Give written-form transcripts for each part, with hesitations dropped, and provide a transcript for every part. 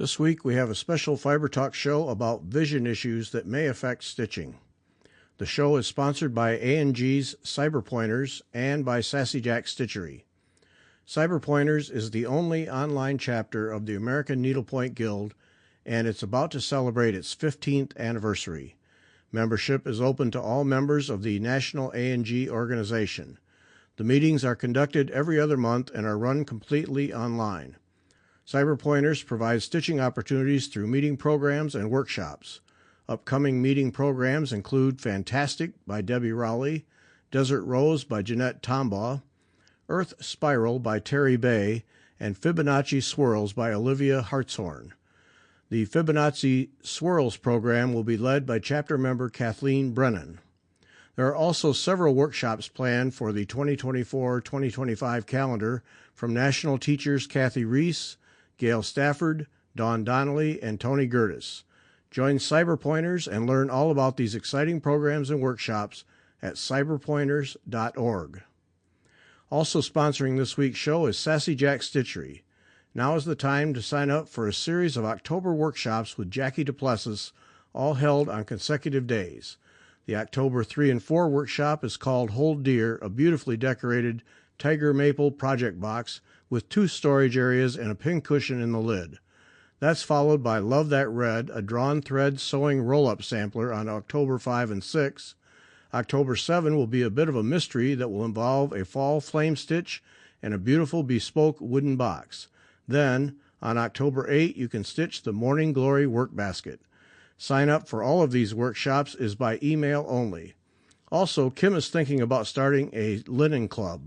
This week we have a special Fiber Talk show about vision issues that may affect stitching. The show is sponsored by A&G's Cyber Pointers and by Sassy Jack Stitchery. Cyber Pointers is the only online chapter of the American Needlepoint Guild, and it's about to celebrate its 15th anniversary. Membership is open to all members of the National A&G organization. The meetings are conducted every other month and are run completely online. Cyber Pointers provides stitching opportunities through meeting programs and workshops. Upcoming meeting programs include Fantastic by Debbie Rowley, Desert Rose by Jeanette Tombaugh, Earth Spiral by Terry Bay, and Fibonacci Swirls by Olivia Hartshorn. The Fibonacci Swirls program will be led by chapter member Kathleen Brennan. There are also several workshops planned for the 2024-2025 calendar from national teachers Kathy Reese, Gail Stafford, Dawn Donnelly, and Tony Gertis. Join Cyber Pointers and learn all about these exciting programs and workshops at cyberpointers.org. Also sponsoring this week's show is Sassy Jack Stitchery. Now is the time to sign up for a series of October workshops with Jackie Duplessis, all held on consecutive days. The October 3 and 4 workshop is called Hold Dear, a beautifully decorated tiger maple project box with 2 storage areas and a pincushion in the lid. That's followed by Love That Red, a drawn thread sewing roll-up sampler on October 5 and 6. October 7 will be a bit of a mystery that will involve a fall flame stitch and a beautiful bespoke wooden box. Then, on October 8, you can stitch the Morning Glory work basket. Sign up for all of these workshops is by email only. Also, Kim is thinking about starting a linen club.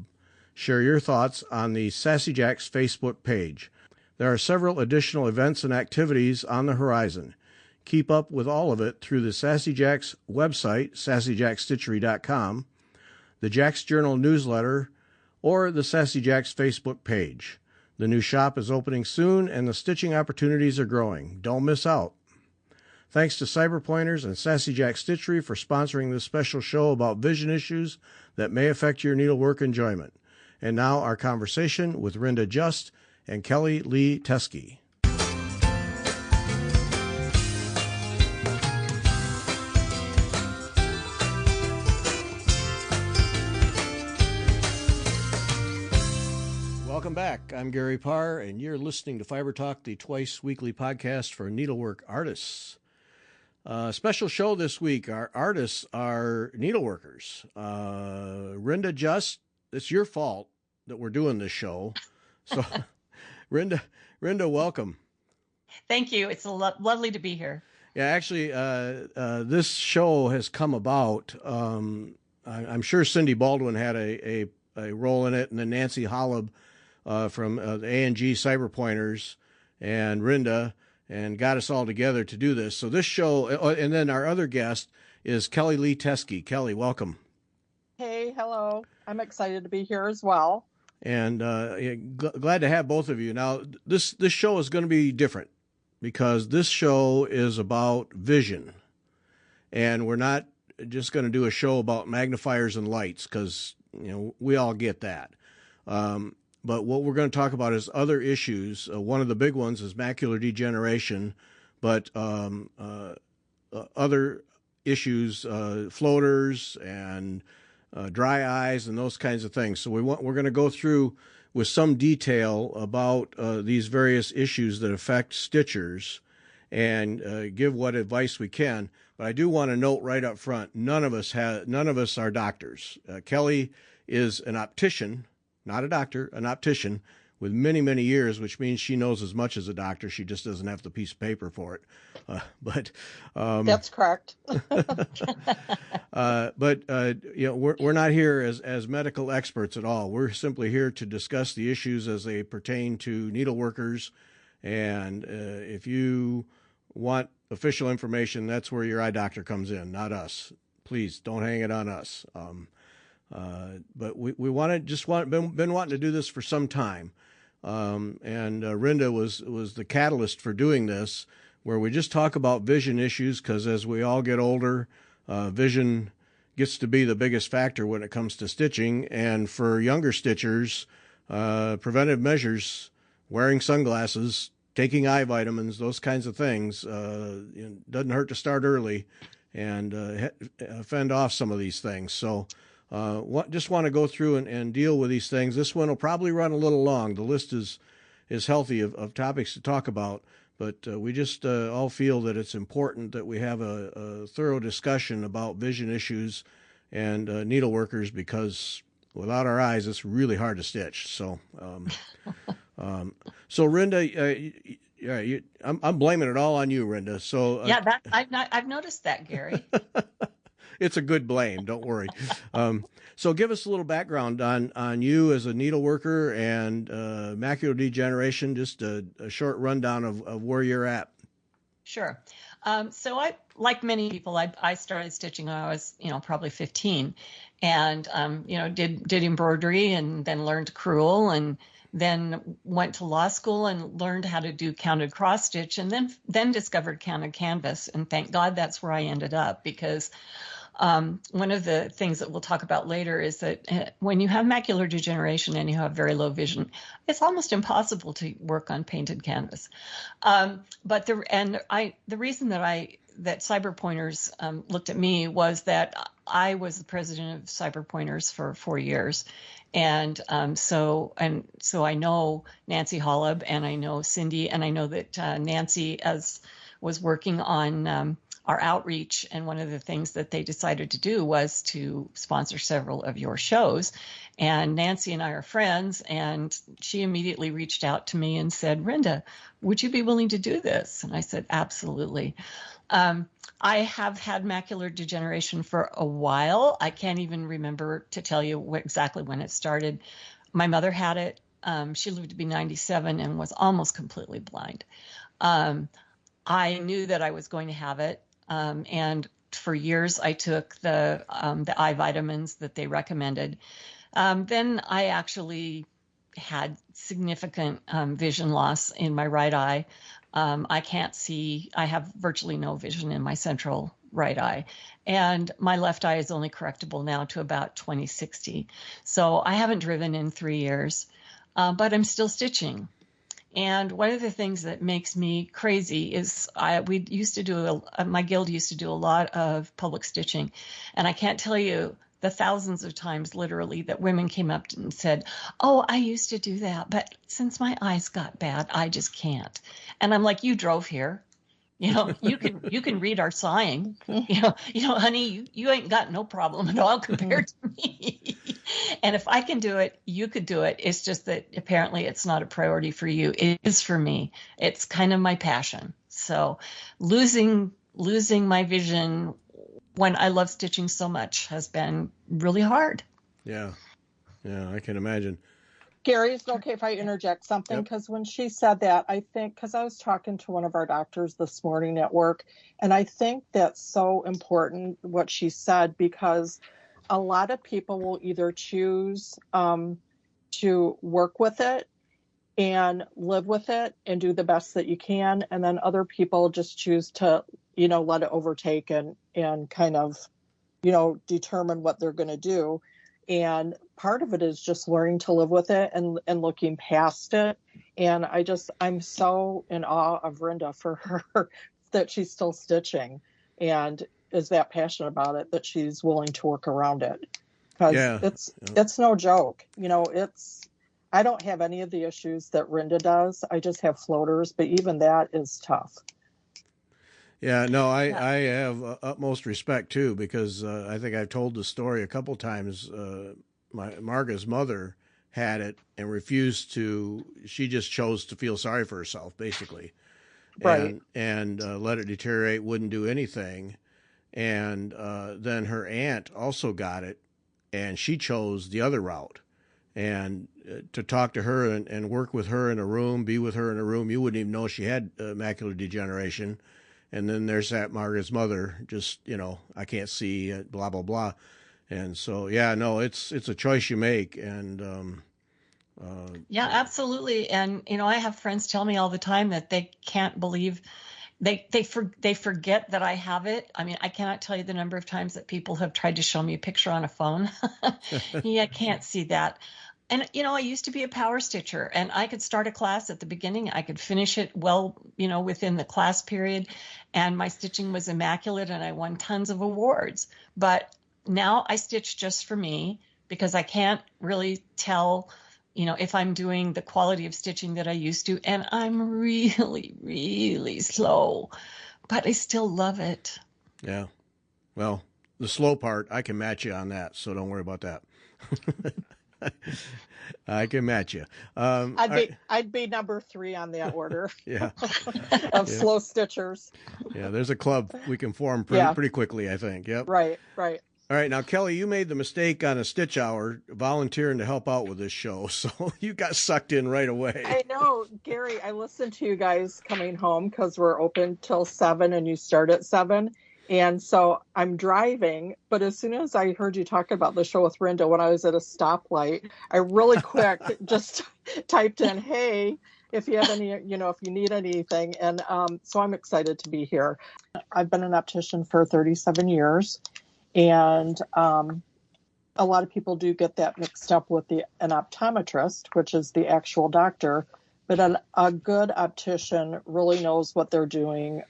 Share your thoughts on the Sassy Jacks Facebook page. There are several additional events and activities on the horizon. Keep up with all of it through the Sassy Jacks website, sassyjackstitchery.com, the Jacks Journal newsletter, or the Sassy Jacks Facebook page. The new shop is opening soon, and the stitching opportunities are growing. Don't miss out. Thanks to Cyber Pointers and Sassy Jack Stitchery for sponsoring this special show about vision issues that may affect your needlework enjoyment. And now our conversation with Rinda Just and Kelly Lee Teskey. Welcome back. I'm Gary Parr, and you're listening to Fiber Talk, the twice-weekly podcast for needlework artists. Special show this week. Our artists are needleworkers. Rinda Just, it's your fault that we're doing this show. So, Rinda, welcome. Thank you. It's lovely to be here. Yeah, actually, this show has come about. I'm sure Cindy Baldwin had a role in it, and then Nancy Holub from the A&G Cyber Pointers and Rinda, and got us all together to do this. So this show, and then our other guest is Kelly Lee Teskey. Kelly, welcome. Hey, hello. I'm excited to be here as well. And glad to have both of you. Now, this show is going to be different because this show is about vision. And we're not just going to do a show about magnifiers and lights because, we all get that. But what we're going to talk about is other issues. One of the big ones is macular degeneration, but other issues, floaters and dry eyes and those kinds of things. So we're going to go through with some detail about these various issues that affect stitchers and give what advice we can. But I do want to note right up front, none of us are doctors. Kelly is an optician, not a doctor, an optician with many, many years, which means she knows as much as a doctor. She just doesn't have the piece of paper for it. That's correct. We're not here as medical experts at all. We're simply here to discuss the issues as they pertain to needleworkers. And if you want official information, that's where your eye doctor comes in, not us. Please don't hang it on us. But we been wanting to do this for some time. And Rinda was the catalyst for doing this, where we just talk about vision issues, because as we all get older, vision gets to be the biggest factor when it comes to stitching. And for younger stitchers, preventive measures, wearing sunglasses, taking eye vitamins, those kinds of things. Doesn't hurt to start early and fend off some of these things. So just want to go through and deal with these things. This one will probably run a little long. The list is healthy of topics to talk about, but we just all feel that it's important that we have a thorough discussion about vision issues and needle workers, because without our eyes, it's really hard to stitch. So, so Rhonda, I'm blaming it all on you, Rhonda. So Yeah, I've noticed that, Gary. it's a good blame. Don't worry. So give us a little background on you as a needle worker and macular degeneration. Just a short rundown of where you're at. Sure. So I, like many people, I started stitching when I was, probably 15, and did embroidery, and then learned crewel, and then went to law school and learned how to do counted cross stitch, and then discovered counted canvas. And thank God that's where I ended up, because one of the things that we'll talk about later is that when you have macular degeneration and you have very low vision, it's almost impossible to work on painted canvas. But the reason that Cyber Pointers looked at me was that I was the president of Cyber Pointers for 4 years. And so I know Nancy Holub, and I know Cindy, and I know that Nancy was working on our outreach, and one of the things that they decided to do was to sponsor several of your shows. And Nancy and I are friends, and she immediately reached out to me and said, "Rhonda, would you be willing to do this?" And I said, "Absolutely." I have had macular degeneration for a while. I can't even remember to tell you exactly when it started. My mother had it. She lived to be 97 and was almost completely blind. I knew that I was going to have it. And for years, I took the eye vitamins that they recommended. Then I actually had significant vision loss in my right eye. I can't see. I have virtually no vision in my central right eye. And my left eye is only correctable now to about 20/60. So I haven't driven in 3 years, but I'm still stitching. And one of the things that makes me crazy is my guild used to do a lot of public stitching. And I can't tell you the thousands of times literally that women came up and said, "Oh, I used to do that, but since my eyes got bad, I just can't." And I'm like, "You drove here. You can read our sign. Honey, you ain't got no problem at all compared to me. And if I can do it, you could do it. It's just that apparently it's not a priority for you. It is for me. It's kind of my passion. So losing my vision when I love stitching so much has been really hard." Yeah, I can imagine. Gary, is it okay if I interject something? Yep. Because when she said that, I think, because I was talking to one of our doctors this morning at work, and I think that's so important what she said, because a lot of people will either choose to work with it and live with it and do the best that you can, and then other people just choose to, let it overtake and kind of, determine what they're going to do. And part of it is just learning to live with it and looking past it. And I'm so in awe of Rhonda for her that she's still stitching and is that passionate about it that she's willing to work around it. Because it's no joke. I don't have any of the issues that Rhonda does. I just have floaters, but even that is tough. Yeah, no, I have utmost respect too, because I think I've told the story a couple times. Marga's mother had it and refused to. She just chose to feel sorry for herself, basically, right? And let it deteriorate. Wouldn't do anything, and then her aunt also got it, and she chose the other route. And to talk to her and work with her in a room, be with her in a room, you wouldn't even know she had macular degeneration. And then there's that Margaret's mother, just, I can't see, blah, blah, blah. And so, it's a choice you make. And yeah, absolutely. And, I have friends tell me all the time that they can't believe they forget that I have it. I mean, I cannot tell you the number of times that people have tried to show me a picture on a phone. Yeah, I can't see that. And, I used to be a power stitcher, and I could start a class at the beginning. I could finish it well, within the class period. And my stitching was immaculate, and I won tons of awards. But now I stitch just for me because I can't really tell, if I'm doing the quality of stitching that I used to. And I'm really, really slow, but I still love it. Yeah. Well, the slow part, I can match you on that, so don't worry about that. I can match you. I'd be number 3 on that order. Yeah. Of slow stitchers. Yeah, there's a club we can form pretty quickly, I think. Yep. Right. All right, now Kelly, you made the mistake on a stitch hour volunteering to help out with this show, so you got sucked in right away. I know, Gary. I listened to you guys coming home because we're open till 7 and you start at 7. And so I'm driving, but as soon as I heard you talk about the show with Rinda when I was at a stoplight, I really quick just typed in, "Hey, if you have any, if you need anything." And so I'm excited to be here. I've been an optician for 37 years, and a lot of people do get that mixed up with an optometrist, which is the actual doctor. But a good optician really knows what they're doing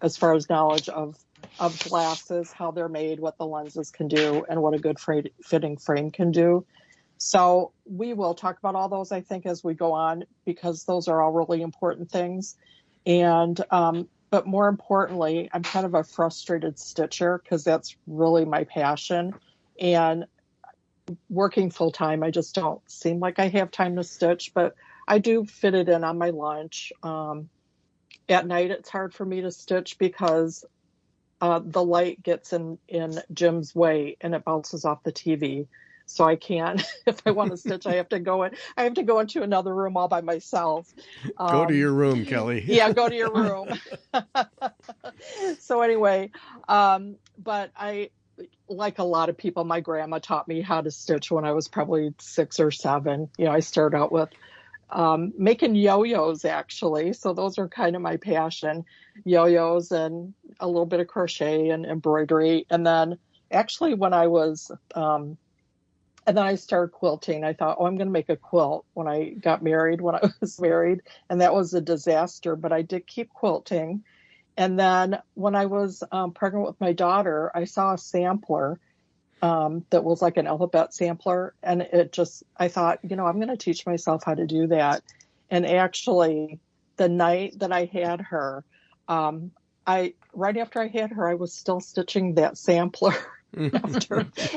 as far as knowledge of glasses, how they're made, what the lenses can do, and what a good fitting frame can do. So we will talk about all those, I think, as we go on, because those are all really important things. And but more importantly, I'm kind of a frustrated stitcher because that's really my passion. And working full time, I just don't seem like I have time to stitch, but I do fit it in on my lunch. At night, it's hard for me to stitch because the light gets in Jim's way and it bounces off the TV. So I can't, if I want to stitch, I have to go into another room all by myself. Go to your room, Kelly. Yeah, go to your room. So anyway, but I, like a lot of people, my grandma taught me how to stitch when I was probably 6 or 7. I started out with making yo-yos, actually. So those are kind of my passion, yo-yos and a little bit of crochet and embroidery. And then actually when I was, and then I started quilting. I thought, I'm going to make a quilt when I got married, when I was married. And that was a disaster, but I did keep quilting. And then when I was pregnant with my daughter, I saw a sampler that was like an alphabet sampler. And I thought, I'm going to teach myself how to do that. And actually, the night that I had her, right after I had her, I was still stitching that sampler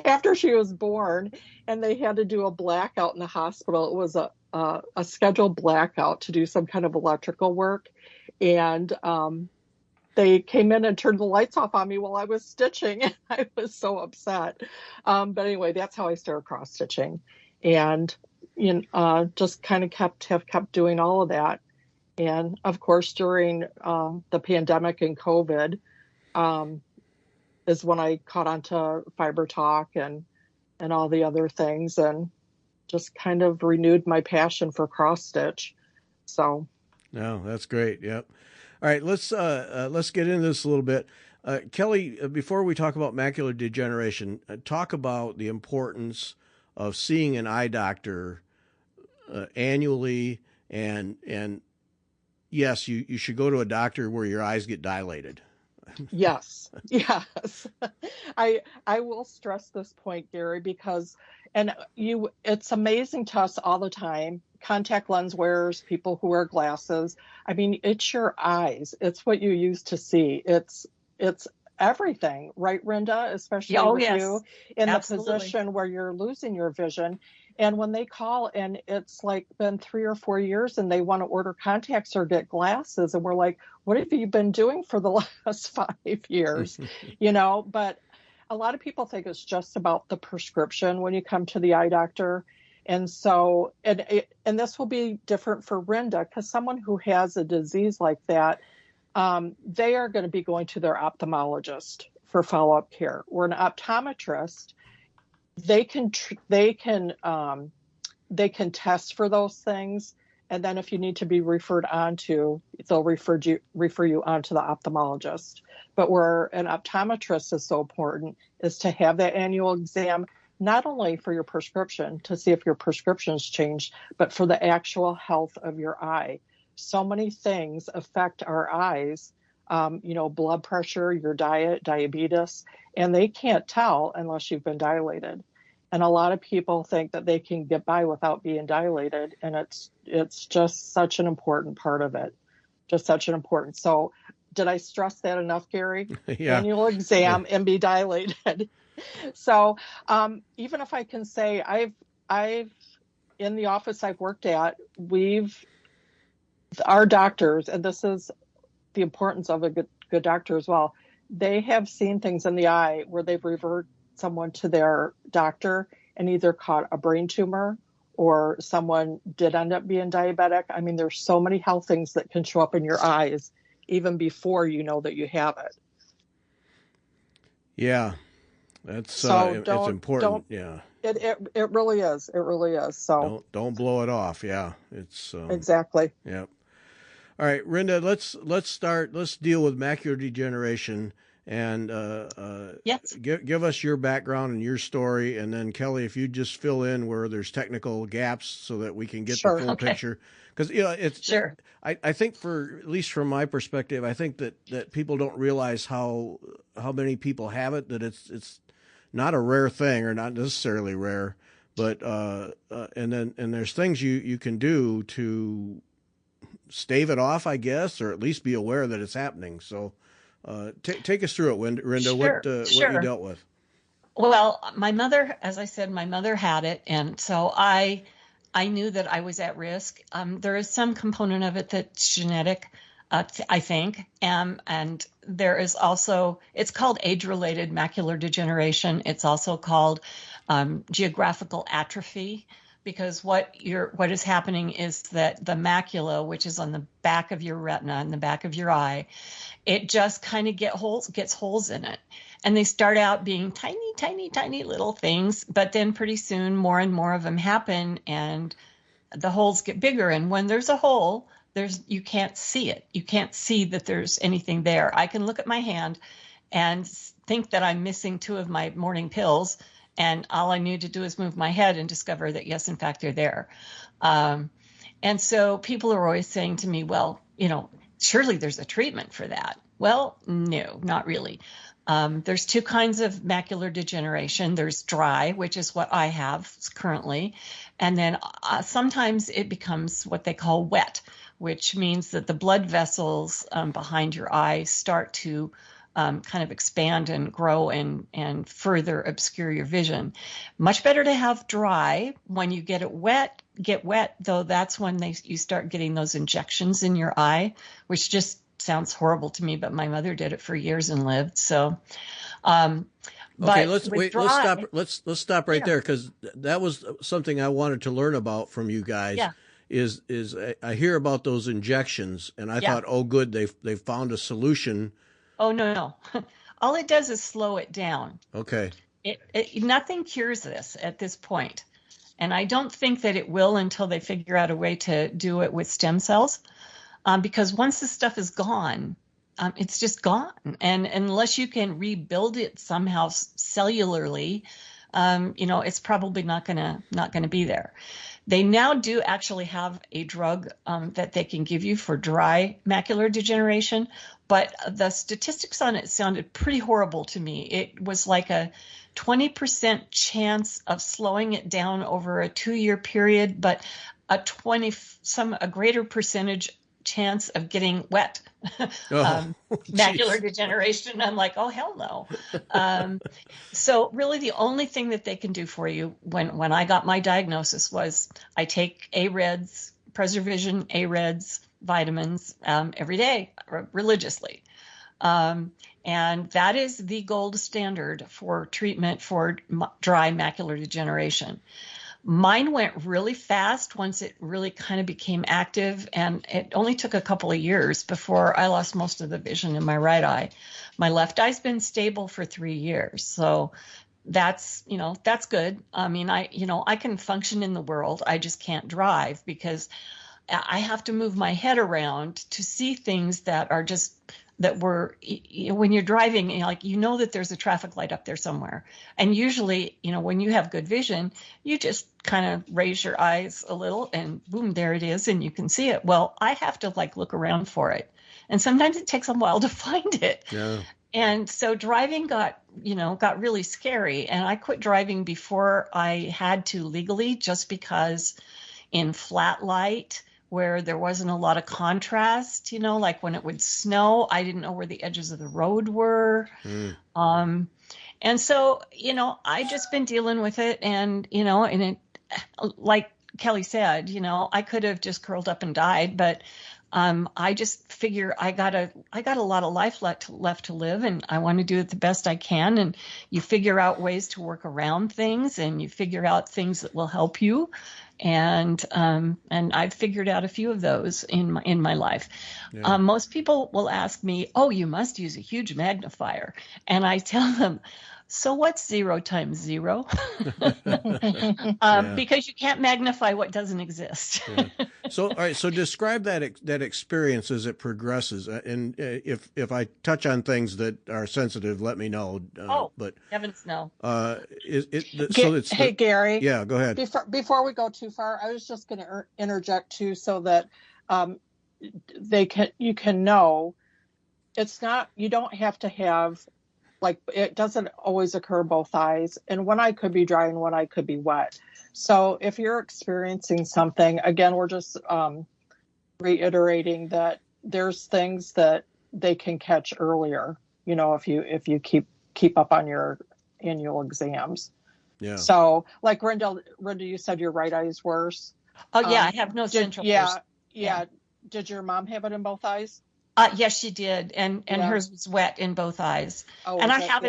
after she was born. And they had to do a blackout in the hospital. It was a scheduled blackout to do some kind of electrical work. And they came in and turned the lights off on me while I was stitching. And I was so upset. But anyway, that's how I started cross stitching, and just kind of kept doing all of that. And of course, during the pandemic and COVID, is when I caught on to Fiber Talk and all the other things, and just kind of renewed my passion for cross stitch. So, no, that's great. Yep. All right, let's get into this a little bit. Kelly, before we talk about macular degeneration, talk about the importance of seeing an eye doctor annually, and yes, you should go to a doctor where your eyes get dilated. Yes. I will stress this point, Gary, because it's amazing to us all the time. Contact lens wearers, people who wear glasses. I mean, it's your eyes. It's what you use to see. It's everything, right, Rinda? Especially with you in Absolutely. the position where you're losing your vision. And when they call and it's like been 3 or 4 years and they want to order contacts or get glasses, and we're like, what have you been doing for the last 5 years? But a lot of people think it's just about the prescription when you come to the eye doctor. And so, and this will be different for Rinda, because someone who has a disease like that, they are going to be going to their ophthalmologist for follow-up care. Where an optometrist, they can test for those things, and then if you need to be referred on to, they'll refer you on to the ophthalmologist. But where an optometrist is so important is to have that annual exam, not only for your prescription to see if your prescription's changed, but for the actual health of your eye. So many things affect our eyes, blood pressure, your diet, diabetes, and they can't tell unless you've been dilated. And a lot of people think that they can get by without being dilated, and it's just such an important part of it. Just such an important. So did I stress that enough, Gary? Yeah. Annual exam and be dilated. So even if I can say I've in the office I've worked at, our doctors, and this is the importance of a good doctor as well, they have seen things in the eye where they've referred someone to their doctor and either caught a brain tumor or someone did end up being diabetic. I mean, there's so many health things that can show up in your eyes even before you know that you have it. Yeah, that's so it's important. Yeah, it really is. It really is. So don't blow it off. Yeah, it's exactly. Yeah. All right, Rhonda, let's deal with macular degeneration, and yes. give us your background and your story, and then Kelly, if you just fill in where there's technical gaps so that we can get the full picture. Because it's sure. I think, for at least from my perspective, I think that people don't realize how many people have it, that it's not a rare thing, or not necessarily rare, but and there's things you can do to stave it off, I guess, or at least be aware that it's happening. So take us through it, Rhonda. Sure. What you dealt with. Well, my mother, as I said, had it. And so I knew that I was at risk. There is some component of it that's genetic, I think. And there is also, it's called age-related macular degeneration. It's also called geographical atrophy. Because what is happening is that the macula, which is on the back of your retina and the back of your eye, it just kind of gets holes in it. And they start out being tiny, tiny, tiny little things, but then pretty soon more and more of them happen and the holes get bigger. And when there's a hole, you can't see it. You can't see that there's anything there. I can look at my hand and think that I'm missing 2 of my morning pills, and all I need to do is move my head and discover that, yes, in fact, they're there. And so people are always saying to me, well, surely there's a treatment for that. Well, no, not really. There's 2 kinds of macular degeneration. There's dry, which is what I have currently. And then sometimes it becomes what they call wet, which means that the blood vessels behind your eye start to kind of expand and grow and further obscure your vision. Much better to have dry. When you get wet, though, that's when you start getting those injections in your eye, which just sounds horrible to me, but my mother did it for years and lived. So, okay, let's stop right there, because that was something I wanted to learn about from you guys. Yeah. Is I hear about those injections, and I thought, oh, good, they found a solution. Oh, no. All it does is slow it down. Okay. Nothing cures this at this point. And I don't think that it will until they figure out a way to do it with stem cells. Because once the stuff is gone, it's just gone. And unless you can rebuild it somehow cellularly, it's probably not gonna be there. They now do actually have a drug that they can give you for dry macular degeneration, but the statistics on it sounded pretty horrible to me. It was like a 20% chance of slowing it down over a 2-year period, but a greater percentage chance of getting wet. Macular degeneration. I'm like, oh, hell no. So really the only thing that they can do for you when I got my diagnosis was I take AREDS, PreserVision, AREDS, vitamins every day religiously. And that is the gold standard for treatment for dry macular degeneration. Mine went really fast once it really kind of became active, and it only took a couple of years before I lost most of the vision in my right eye. My left eye's been stable for 3 years, so that's good. I mean, I can function in the world. I just can't drive because I have to move my head around to see things that are just that were, when you're driving, like, that there's a traffic light up there somewhere. And usually, when you have good vision, you just kind of raise your eyes a little and boom, there it is. And you can see it. Well, I have to look around for it. And sometimes it takes a while to find it. Yeah. And so driving got really scary. And I quit driving before I had to legally, just because in flat light, where there wasn't a lot of contrast, like when it would snow, I didn't know where the edges of the road were. And so, I just been dealing with it. And, and it, like Kelly said, I could have just curled up and died, but I just figure I got a lot of life left to live, and I want to do it the best I can. And you figure out ways to work around things, and you figure out things that will help you. And I've figured out a few of those in my life. Yeah. Most people will ask me, "Oh, you must use a huge magnifier," and I tell them, so what's 0 times 0? Because you can't magnify what doesn't exist. Yeah. So, all right. So describe that experience as it progresses. And if I touch on things that are sensitive, let me know. But heavens no. Hey, Gary. Yeah, go ahead. Before we go too far, I was just going to interject too, so that you can know it's not. You don't have to have. It doesn't always occur both eyes, and one eye could be dry and one eye could be wet. So if you're experiencing something, again, we're just reiterating that there's things that they can catch earlier, if you keep up on your annual exams. Yeah. So like Rhonda, you said your right eye is worse. Oh yeah, I have no central. Yeah. Did your mom have it in both eyes? Yes, she did, and hers was wet in both eyes. And I have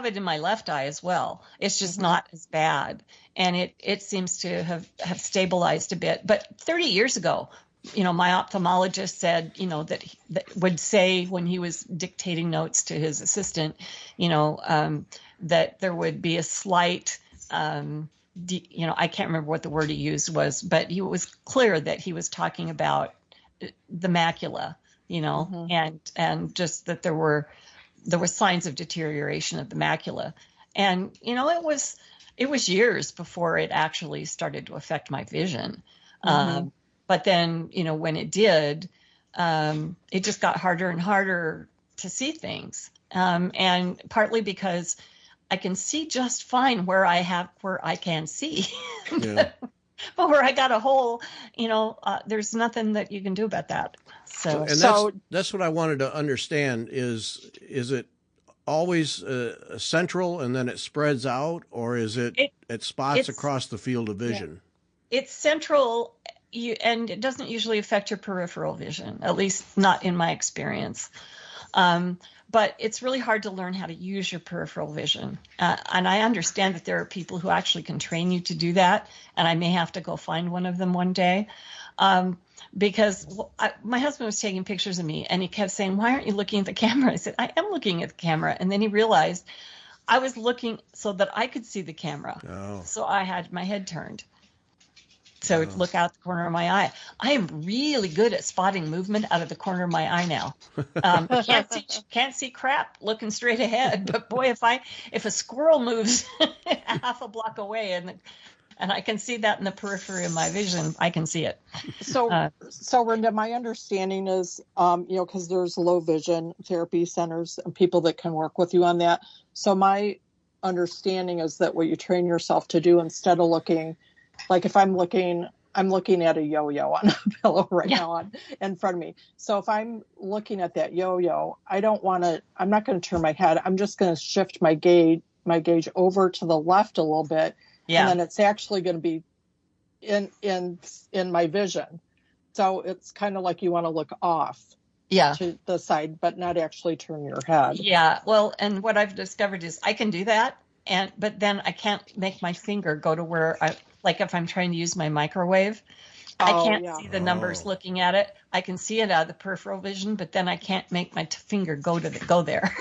it in my left eye as well. It's just not as bad, and it seems to have stabilized a bit. But 30 years ago, my ophthalmologist said, that would say when he was dictating notes to his assistant, that there would be a slight, I can't remember what the word he used was, but he was clear that he was talking about the macula. And just that there were signs of deterioration of the macula. And, it was years before it actually started to affect my vision. But then, when it did, it just got harder and harder to see things. And partly because I can see just fine where I can see. Yeah. But where I got a hole, there's nothing that you can do about that. That's what I wanted to understand is it always central and then it spreads out, or is it spots across the field of vision? Yeah. It's central, and it doesn't usually affect your peripheral vision, at least not in my experience. But it's really hard to learn how to use your peripheral vision. And I understand that there are people who actually can train you to do that. And I may have to go find one of them one day. Because my husband was taking pictures of me and he kept saying, "Why aren't you looking at the camera?" I said, "I am looking at the camera." And then he realized I was looking so that I could see the camera. Oh. So I had my head turned. So to look out the corner of my eye. I am really good at spotting movement out of the corner of my eye now. Can't see crap looking straight ahead. But boy, if a squirrel moves half a block away and I can see that in the periphery of my vision, I can see it. So Rhonda, my understanding is, because there's low vision therapy centers and people that can work with you on that. So my understanding is that what you train yourself to do, instead of looking, like if I'm looking at a yo-yo on a pillow right now in front of me. So if I'm looking at that yo-yo, I'm not going to turn my head. I'm just going to shift my gauge over to the left a little bit. Yeah. And then it's actually going to be in my vision. So it's kind of like you want to look off to the side, but not actually turn your head. Yeah. Well, and what I've discovered is I can do that. But then I can't make my finger go to where like if I'm trying to use my microwave, I can't see the numbers looking at it. I can see it out of the peripheral vision, but then I can't make my finger go there.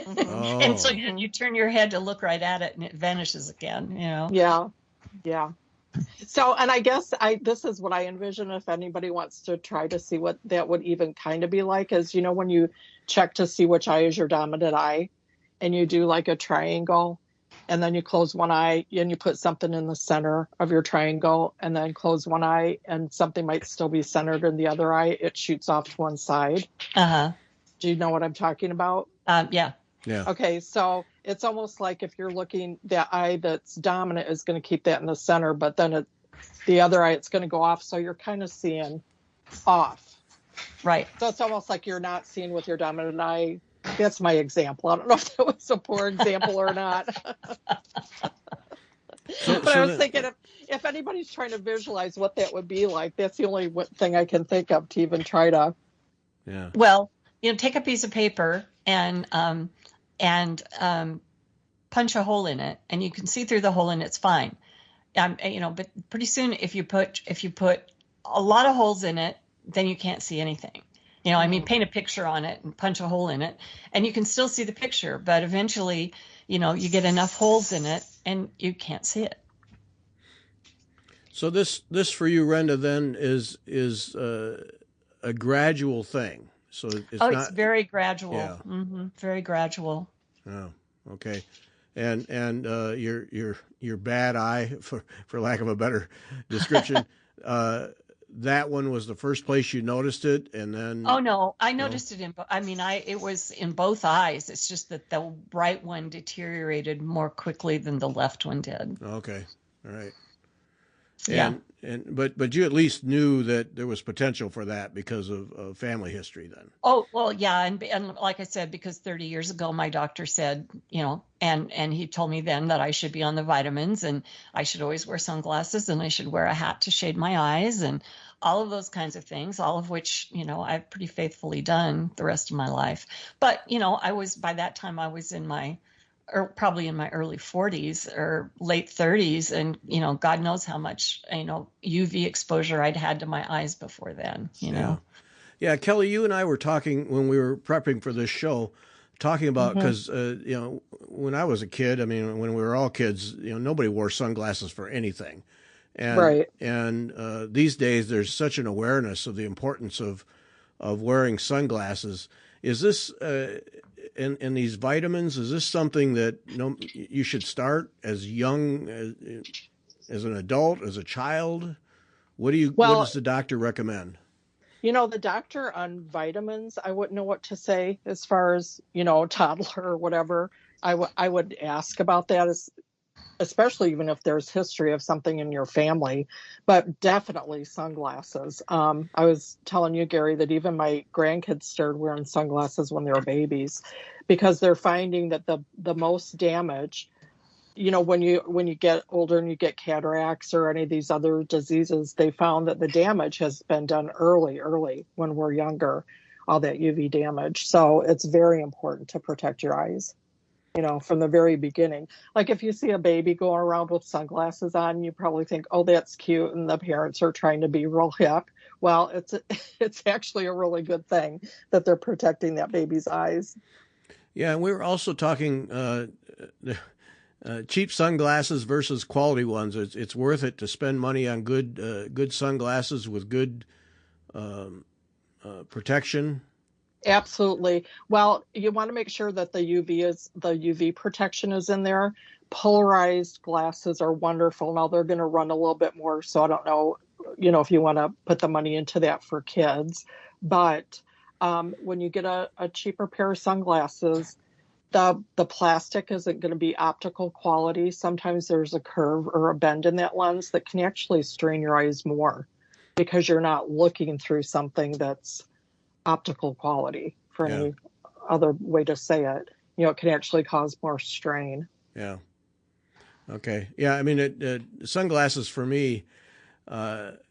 And so you turn your head to look right at it and it vanishes again, Yeah. So, and I guess this is what I envision if anybody wants to try to see what that would even kind of be like is, when you check to see which eye is your dominant eye and you do like a triangle and then you close one eye and you put something in the center of your triangle and then close one eye and something might still be centered in the other eye. It shoots off to one side. Uh-huh. Do you know what I'm talking about? Yeah. Yeah. Okay, so it's almost like if you're looking, that eye that's dominant is going to keep that in the center, but then the other eye, it's going to go off. So you're kind of seeing off. Right. So it's almost like you're not seeing with your dominant eye. That's my example. I don't know if that was a poor example or not. But I was thinking if anybody's trying to visualize what that would be like, that's the only thing I can think of to even try to. Yeah. Well, take a piece of paper and punch a hole in it, and you can see through the hole, and it's fine. But pretty soon, if you put a lot of holes in it, then you can't see anything. Paint a picture on it and punch a hole in it, and you can still see the picture. But eventually, you get enough holes in it, and you can't see it. So this for you, Renda, then is a gradual thing. So it's very gradual. Yeah. Mm-hmm. Very gradual. Oh, okay. And your bad eye, for lack of a better description, that one was the first place you noticed it, and then. Oh no, I noticed it it was in both eyes. It's just that the right one deteriorated more quickly than the left one did. Okay, all right. Yeah. But you at least knew that there was potential for that because of family history then. Oh, well, yeah. And like I said, because 30 years ago, my doctor said, and he told me then that I should be on the vitamins and I should always wear sunglasses and I should wear a hat to shade my eyes and all of those kinds of things, all of which, I've pretty faithfully done the rest of my life. But, by that time I was probably in my early 40s or late 30s. And, God knows how much, UV exposure I'd had to my eyes before then, Yeah, Kelly, you and I were talking when we were prepping for this show, talking about, because, when I was a kid, when we were all kids, nobody wore sunglasses for anything. And, right. And these days there's such an awareness of the importance of wearing sunglasses. Is this... in these vitamins, is this something that you should start as young as an adult, as a child? What does the doctor recommend? The doctor on vitamins, I wouldn't know what to say as far as, toddler or whatever. I would ask about that, especially even if there's history of something in your family, but definitely sunglasses. I was telling you, Gary, that even my grandkids started wearing sunglasses when they were babies because they're finding that the most damage, when you get older and you get cataracts or any of these other diseases, they found that the damage has been done early when we're younger, all that UV damage. So it's very important to protect your eyes. From the very beginning. Like if you see a baby going around with sunglasses on, you probably think, oh, that's cute. And the parents are trying to be real hip. Well, it's actually a really good thing that they're protecting that baby's eyes. Yeah. And we were also talking cheap sunglasses versus quality ones. It's worth it to spend money on good sunglasses with good protection. Absolutely. Well, you want to make sure that the UV protection is in there. Polarized glasses are wonderful. Now they're going to run a little bit more. So I don't know, if you want to put the money into that for kids, but when you get a cheaper pair of sunglasses, the plastic isn't going to be optical quality. Sometimes there's a curve or a bend in that lens that can actually strain your eyes more because you're not looking through something that's optical quality, for any other way to say it. It can actually cause more strain. Yeah. Okay. Yeah. Sunglasses for me,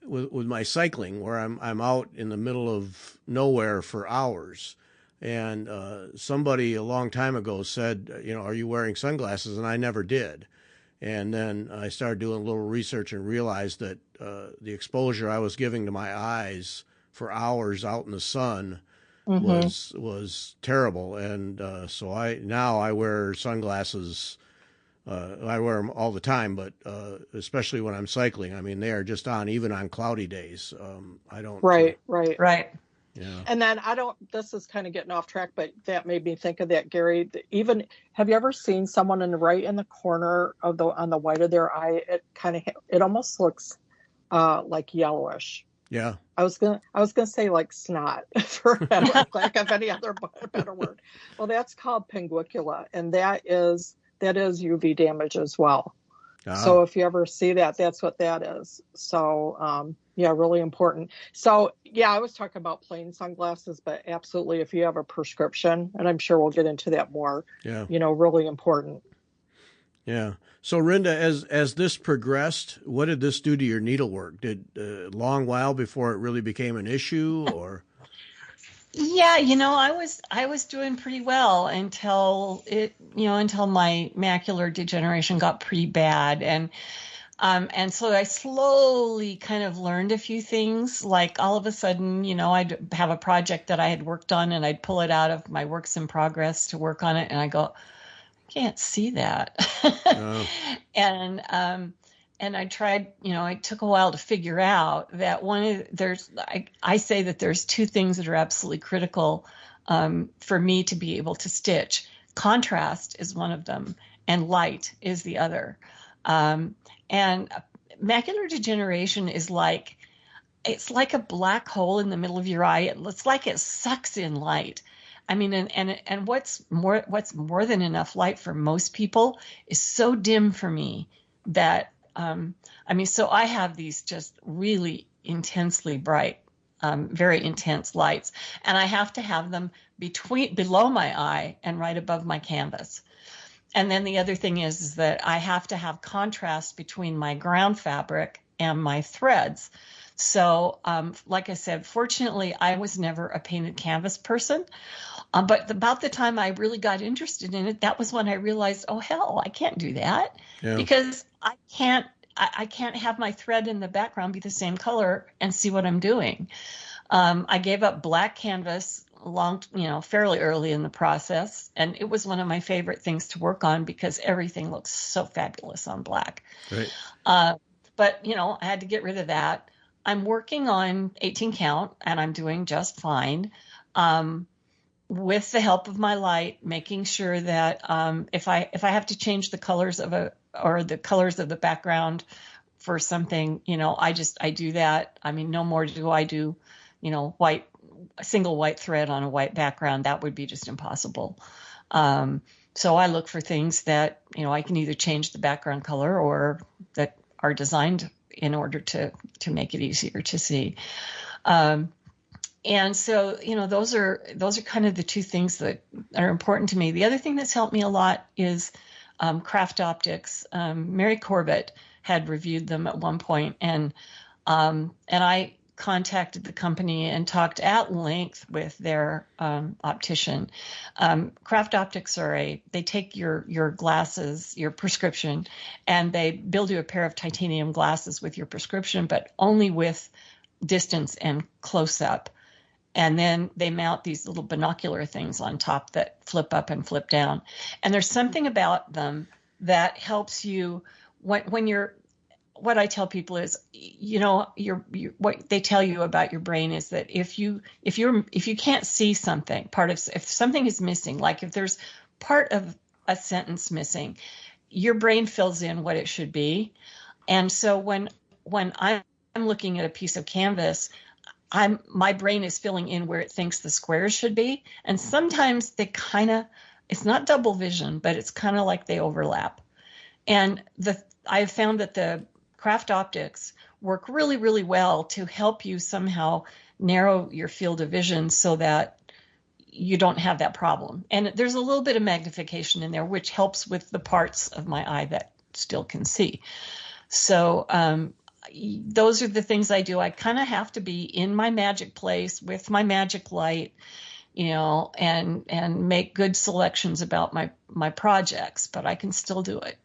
with my cycling, where I'm out in the middle of nowhere for hours, and somebody a long time ago said, are you wearing sunglasses? And I never did. And then I started doing a little research and realized that the exposure I was giving to my eyes for hours out in the sun was terrible. And so I wear sunglasses I wear them all the time, but especially when I'm cycling. I mean, they are just on even on cloudy days. I don't. Right. Yeah. And then this is kind of getting off track, but that made me think of that, Gary. Even, have you ever seen someone right in the corner on the white of their eye? It almost looks like yellowish. Yeah. I was gonna say like snot for lack of any other better word. Well, that's called pinguicula, and that is UV damage as well. So if you ever see that, that's what that is. So yeah, really important. So yeah, I was talking about plain sunglasses, but absolutely, if you have a prescription, and I'm sure we'll get into that more. Yeah. Really important. Yeah. So Rynda, as this progressed, what did this do to your needlework? Did a long while before it really became an issue, or? Yeah, I was doing pretty well until until my macular degeneration got pretty bad, and so I slowly kind of learned a few things. Like all of a sudden, I'd have a project that I had worked on, and I'd pull it out of my works in progress to work on it, and I go, can't see that. Oh. And I tried, it took a while to figure out that I say that there's two things that are absolutely critical for me to be able to stitch. Contrast is one of them, and light is the other. And macular degeneration is it's like a black hole in the middle of your eye. It's like it sucks in light. I mean, and what's more than enough light for most people is so dim for me that, so I have these just really intensely bright, very intense lights, and I have to have them below my eye and right above my canvas. And then the other thing is that I have to have contrast between my ground fabric and my threads. So, like I said, fortunately, I was never a painted canvas person. But about the time I really got interested in it, that was when I realized, oh, hell, I can't do that. Yeah. Because I can't have my thread in the background be the same color and see what I'm doing. I gave up black canvas fairly early in the process. And it was one of my favorite things to work on because everything looks so fabulous on black. Right. But, I had to get rid of that. I'm working on 18 count and I'm doing just fine. With the help of my light, making sure that if I have to change the colors of the colors of the background for something, I do that. I mean, no more do I do, a single white thread on a white background. That would be just impossible. So I look for things that, I can either change the background color or that are designed in order to make it easier to see. And so, those are kind of the two things that are important to me. The other thing that's helped me a lot is Craft Optics. Mary Corbett had reviewed them at one point, and I contacted the company and talked at length with their optician. Craft Optics they take your glasses, your prescription, and they build you a pair of titanium glasses with your prescription, but only with distance and close up. And then they mount these little binocular things on top that flip up and flip down. And there's something about them that helps you when you're, what I tell people is, what they tell you about your brain is that if you can't see something, if something is missing, like if there's part of a sentence missing, your brain fills in what it should be. And so when I'm looking at a piece of canvas, my brain is filling in where it thinks the squares should be. And sometimes it's not double vision, but it's kind of like they overlap. And I've found that the Craft Optics work really, really well to help you somehow narrow your field of vision so that you don't have that problem. And there's a little bit of magnification in there, which helps with the parts of my eye that still can see. So, those are the things I do. I kind of have to be in my magic place with my magic light, and make good selections about my projects, but I can still do it.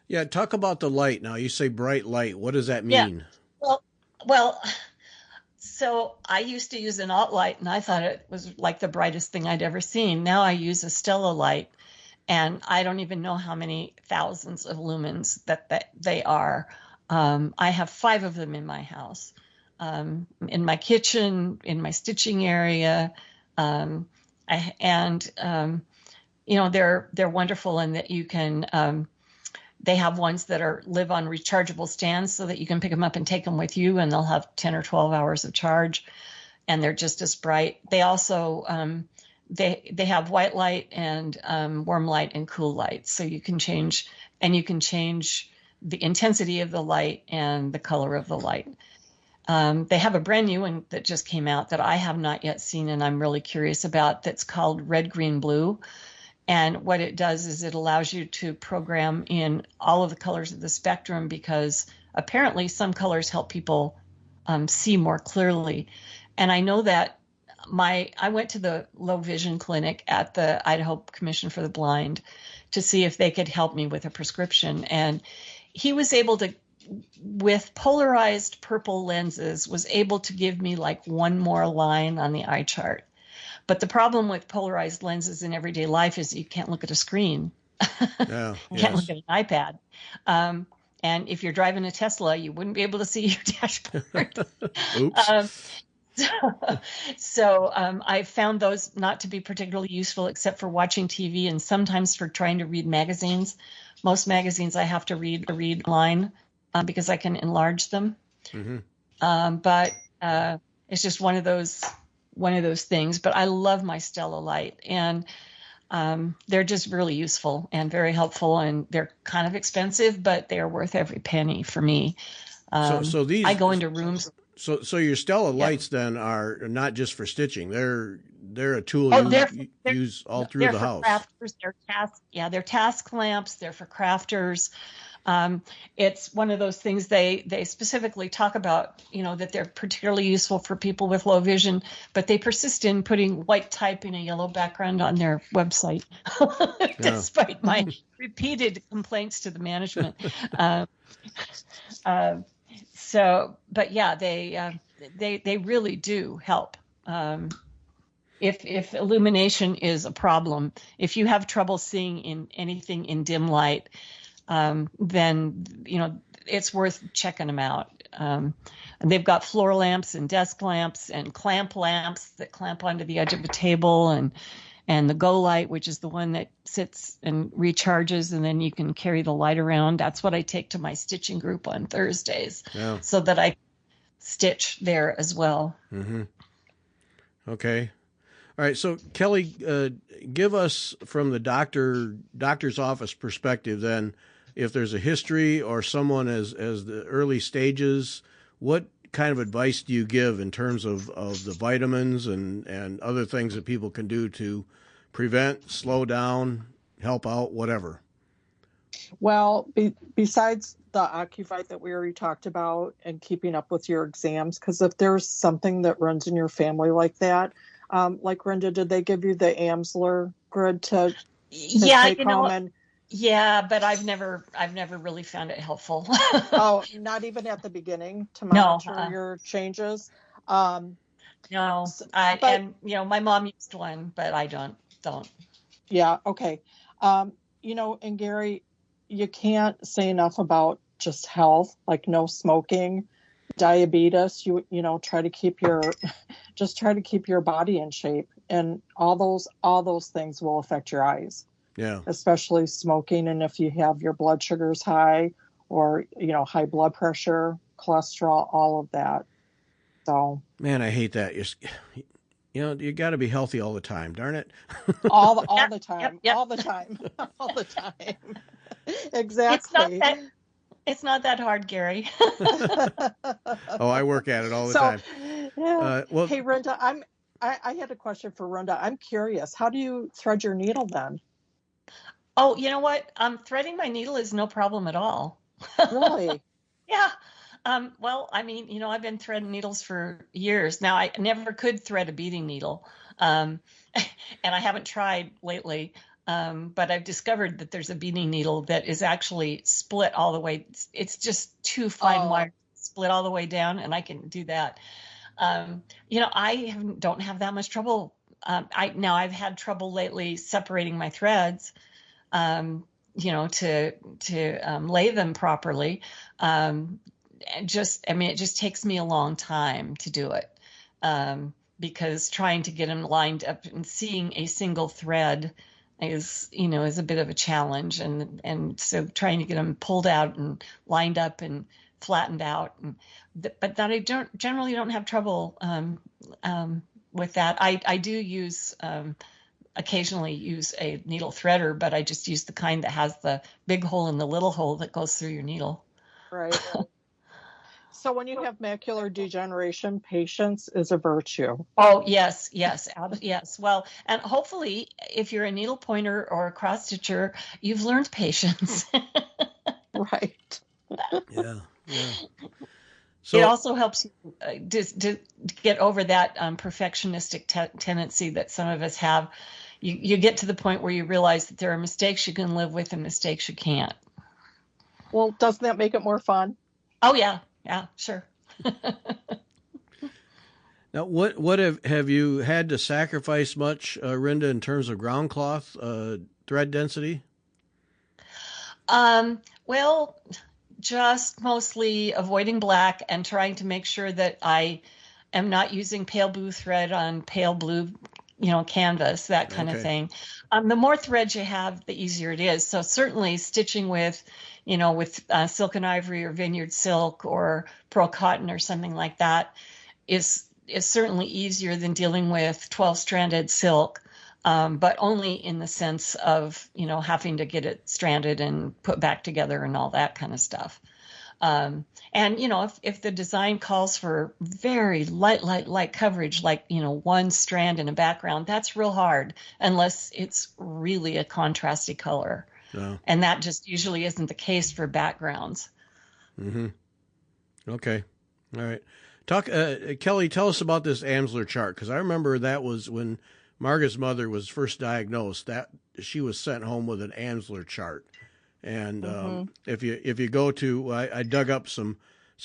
Yeah. Talk about the light now. You say bright light. What does that mean? Yeah. Well, so I used to use an alt light and I thought it was like the brightest thing I'd ever seen. Now I use a Stella light. and I don't even know how many thousands of lumens that they are. I have 5 of them in my house, in my kitchen, in my stitching area, you know, they're wonderful in that you can. They have ones that live on rechargeable stands so that you can pick them up and take them with you, and they'll have 10 or 12 hours of charge, and they're just as bright. They also they have white light and warm light and cool light, so you can change the intensity of the light and the color of the light. They have a brand new one that just came out that I have not yet seen, and I'm really curious about. That's called Red, Green, Blue. And what it does is it allows you to program in all of the colors of the spectrum, because apparently some colors help people see more clearly. And I know that I went to the low vision clinic at the Idaho Commission for the Blind to see if they could help me with a prescription. And he was able to, with polarized purple lenses, was able to give me like one more line on the eye chart. But the problem with polarized lenses in everyday life is you can't look at a screen. Yeah, You can't look at an iPad. And if you're driving a Tesla, you wouldn't be able to see your dashboard. Oops. So I found those not to be particularly useful, except for watching TV and sometimes for trying to read magazines. Most magazines I have to read line because I can enlarge them. Mm-hmm. But it's just one of those things. But I love my Stella Light, and they're just really useful and very helpful, and they're kind of expensive, but they are worth every penny for me. So these, I go into rooms. So your Stella lights then are not just for stitching. They're a tool you use all through the house. Crafters, they're task lamps. They're for crafters. It's one of those things they specifically talk about, you know, that they're particularly useful for people with low vision, but they persist in putting white type in a yellow background on their website, despite my repeated complaints to the management. But yeah, they really do help. If illumination is a problem, if you have trouble seeing in anything in dim light, then, you know, it's worth checking them out. And they've got floor lamps and desk lamps and clamp lamps that clamp onto the edge of a table, and the Go Light, which is the one that sits and recharges, and then you can carry the light around. That's what I take to my stitching group on Thursdays, so that I stitch there as well. Mm-hmm. Okay. All right. So Kelly, give us from the doctor's office perspective then, if there's a history or someone as the early stages, what kind of advice do you give in terms of the vitamins and other things that people can do to prevent, slow down, help out, whatever? Well, besides the Ocuvite that we already talked about and keeping up with your exams, because if there's something that runs in your family like that, like Rhonda, did they give you the Amsler grid to take home? Yeah, but I've never really found it helpful. Oh, not even at the beginning to monitor your changes. And you know, my mom used one, but I don't. Yeah. Okay. You know, and Gary, you can't say enough about just health, like no smoking, diabetes. You know, try to keep your body in shape, and all those things will affect your eyes. Yeah. Especially smoking, and if you have your blood sugars high, or, you know, high blood pressure, cholesterol, all of that. So, man, I hate that. You know, you got to be healthy all the time. Darn it. all the time. Yep. All the time. All the time. Exactly. It's not that hard, Gary. I work at it all the time. Yeah. Hey, Rhonda, I had a question for Rhonda. I'm curious. How do you thread your needle then? Oh, you know what? Threading my needle is no problem at all. Really? Yeah. Well, I mean, you know, I've been threading needles for years. Now, I never could thread a beading needle. And I haven't tried lately. But I've discovered that there's a beading needle that is actually split all the way. It's just 2 fine wires split all the way down, and I can do that. You know, I don't have that much trouble. I've had trouble lately separating my threads. to lay them properly. It just takes me a long time to do it, because trying to get them lined up and seeing a single thread is a bit of a challenge, and so trying to get them pulled out and lined up and flattened out, but that I generally don't have trouble with that. I do occasionally use a needle threader, but I just use the kind that has the big hole and the little hole that goes through your needle. Right. So when you have macular degeneration, patience is a virtue. Oh, yes. Yes. Well, and hopefully if you're a needle pointer or a cross stitcher, you've learned patience. Right. Yeah. So it also helps you to get over that perfectionistic tendency that some of us have. You get to the point where you realize that there are mistakes you can live with and mistakes you can't. Well, doesn't that make it more fun? Oh, yeah. Yeah, sure. Now, what have you had to sacrifice much, Rhonda, in terms of ground cloth thread density? Well, just mostly avoiding black and trying to make sure that I am not using pale blue thread on pale blue, canvas, that kind of thing. The more threads you have, the easier it is. So certainly stitching with silk and ivory or vineyard silk or pearl cotton or something like that is certainly easier than dealing with 12-stranded silk, but only in the sense of, having to get it stranded and put back together and all that kind of stuff. And, if the design calls for very light coverage, like, one strand in a background, that's real hard unless it's really a contrasty color. No. And that just usually isn't the case for backgrounds. Mm-hmm. Okay. All right. Kelly, tell us about this Amsler chart, because I remember that was when Marga's mother was first diagnosed, that she was sent home with an Amsler chart. And if you go to, I dug up some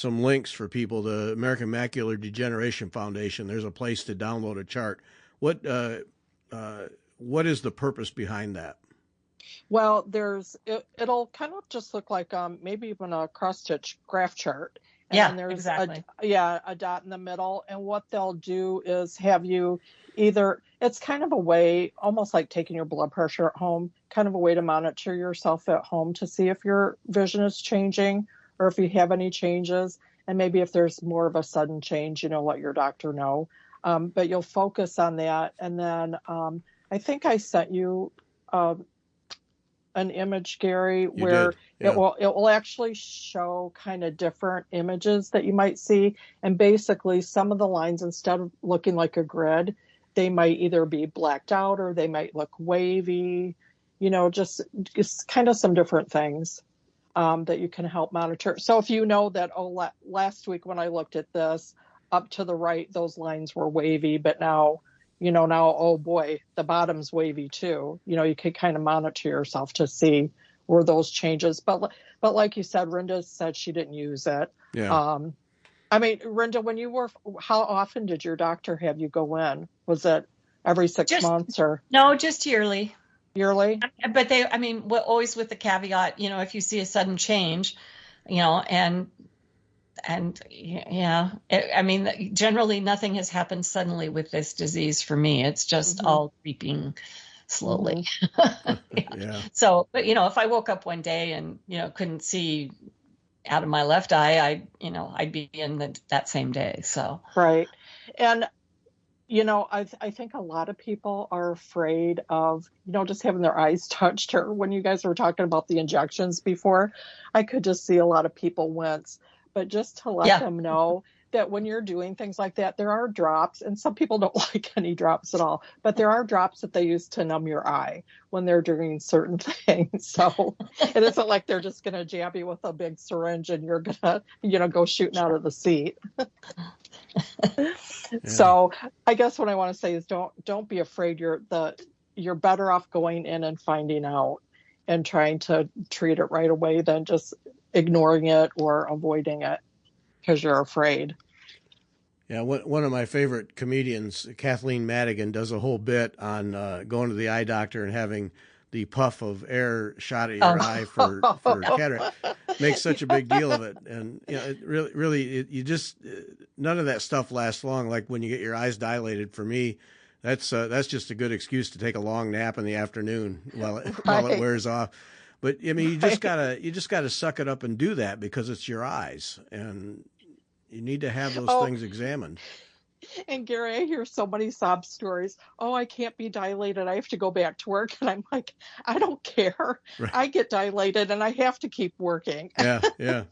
links for people, the American Macular Degeneration Foundation. There's a place to download a chart. What is the purpose behind that? Well, it'll kind of just look like maybe even a cross stitch graph chart. And there's exactly. A dot in the middle. And what they'll do is have you it's kind of a way, almost like taking your blood pressure at home, kind of a way to monitor yourself at home to see if your vision is changing or if you have any changes. And maybe if there's more of a sudden change, let your doctor know. But you'll focus on that. And then I think I sent you an image, Gary, where it will actually show kind of different images that you might see. And basically some of the lines, instead of looking like a grid, they might either be blacked out or they might look wavy, just kind of some different things that you can help monitor. So if you know that, last week when I looked at this, up to the right, those lines were wavy, but now, oh boy, the bottom's wavy too. You can kind of monitor yourself to see where those changes. But like you said, Rhonda said she didn't use it. Yeah. Rhonda, how often did your doctor have you go in? Was it every 6 months or? No, just yearly. Yearly? But always with the caveat, if you see a sudden change, generally nothing has happened suddenly with this disease for me. It's just all creeping slowly. Yeah. So, but if I woke up one day and, couldn't see out of my left eye, I'd be in that same day. So. Right. And, I think a lot of people are afraid of, just having their eyes touched. Or when you guys were talking about the injections before, I could just see a lot of people wince. But just to let them know that when you're doing things like that, there are drops, and some people don't like any drops at all, but there are drops that they use to numb your eye when they're doing certain things. So it isn't like they're just going to jab you with a big syringe and you're going to, go shooting out of the seat. So I guess what I want to say is don't be afraid. You're better off going in and finding out and trying to treat it right away than just ignoring it or avoiding it because you're afraid. Yeah, one of my favorite comedians, Kathleen Madigan, does a whole bit on going to the eye doctor and having the puff of air shot at your eye for cataract, make such a big deal of it. And it really, you just, none of that stuff lasts long. Like when you get your eyes dilated, for me, that's just a good excuse to take a long nap in the afternoon while it wears off. But I mean, you just gotta suck it up and do that, because it's your eyes, and you need to have those things examined. And Gary, I hear so many sob stories. Oh, I can't be dilated. I have to go back to work. And I'm like, I don't care. Right. I get dilated and I have to keep working. Yeah.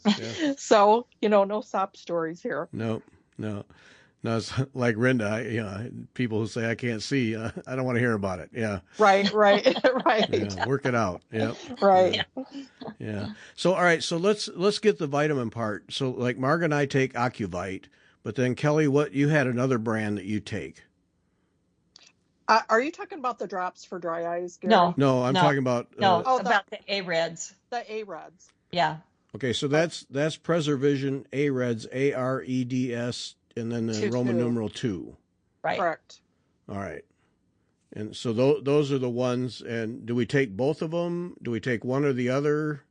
So, no sob stories here. No. It's like Renda, people who say I can't see, I don't want to hear about it. Yeah. Right. Yeah, work it out. Yeah. Right. Yeah. So, all right. So let's get the vitamin part. So like Margaret and I take Ocuvite. But then, Kelly, you had another brand that you take? Are you talking about the drops for dry eyes, Gary? No, I'm talking about... about the AREDS. The AREDS. Yeah. Okay, so that's PreserVision AREDS, AREDS, and then the Roman numeral 2. Right. Correct. All right. And so those are the ones, and do we take both of them? Do we take one or the other?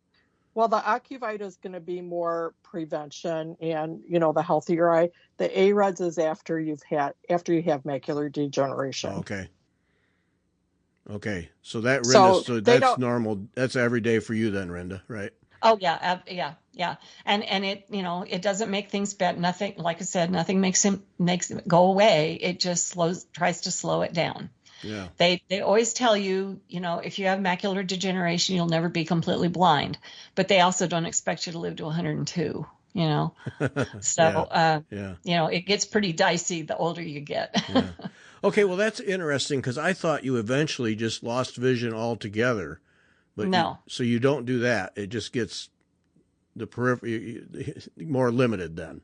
Well, the Ocuvite is going to be more prevention and, the healthier eye. The AREDS is after you have macular degeneration. Oh, okay. So that, Renda, that's normal. That's every day for you then, Renda, right? Oh yeah. And it, it doesn't make things bad. Nothing, like I said, nothing makes it go away. It just tries to slow it down. Yeah. They always tell you, if you have macular degeneration, you'll never be completely blind, but they also don't expect you to live to 102, So, it gets pretty dicey the older you get. Yeah. Okay. Well, that's interesting, because I thought you eventually just lost vision altogether, but no. So you don't do that. It just gets the periphery more limited then.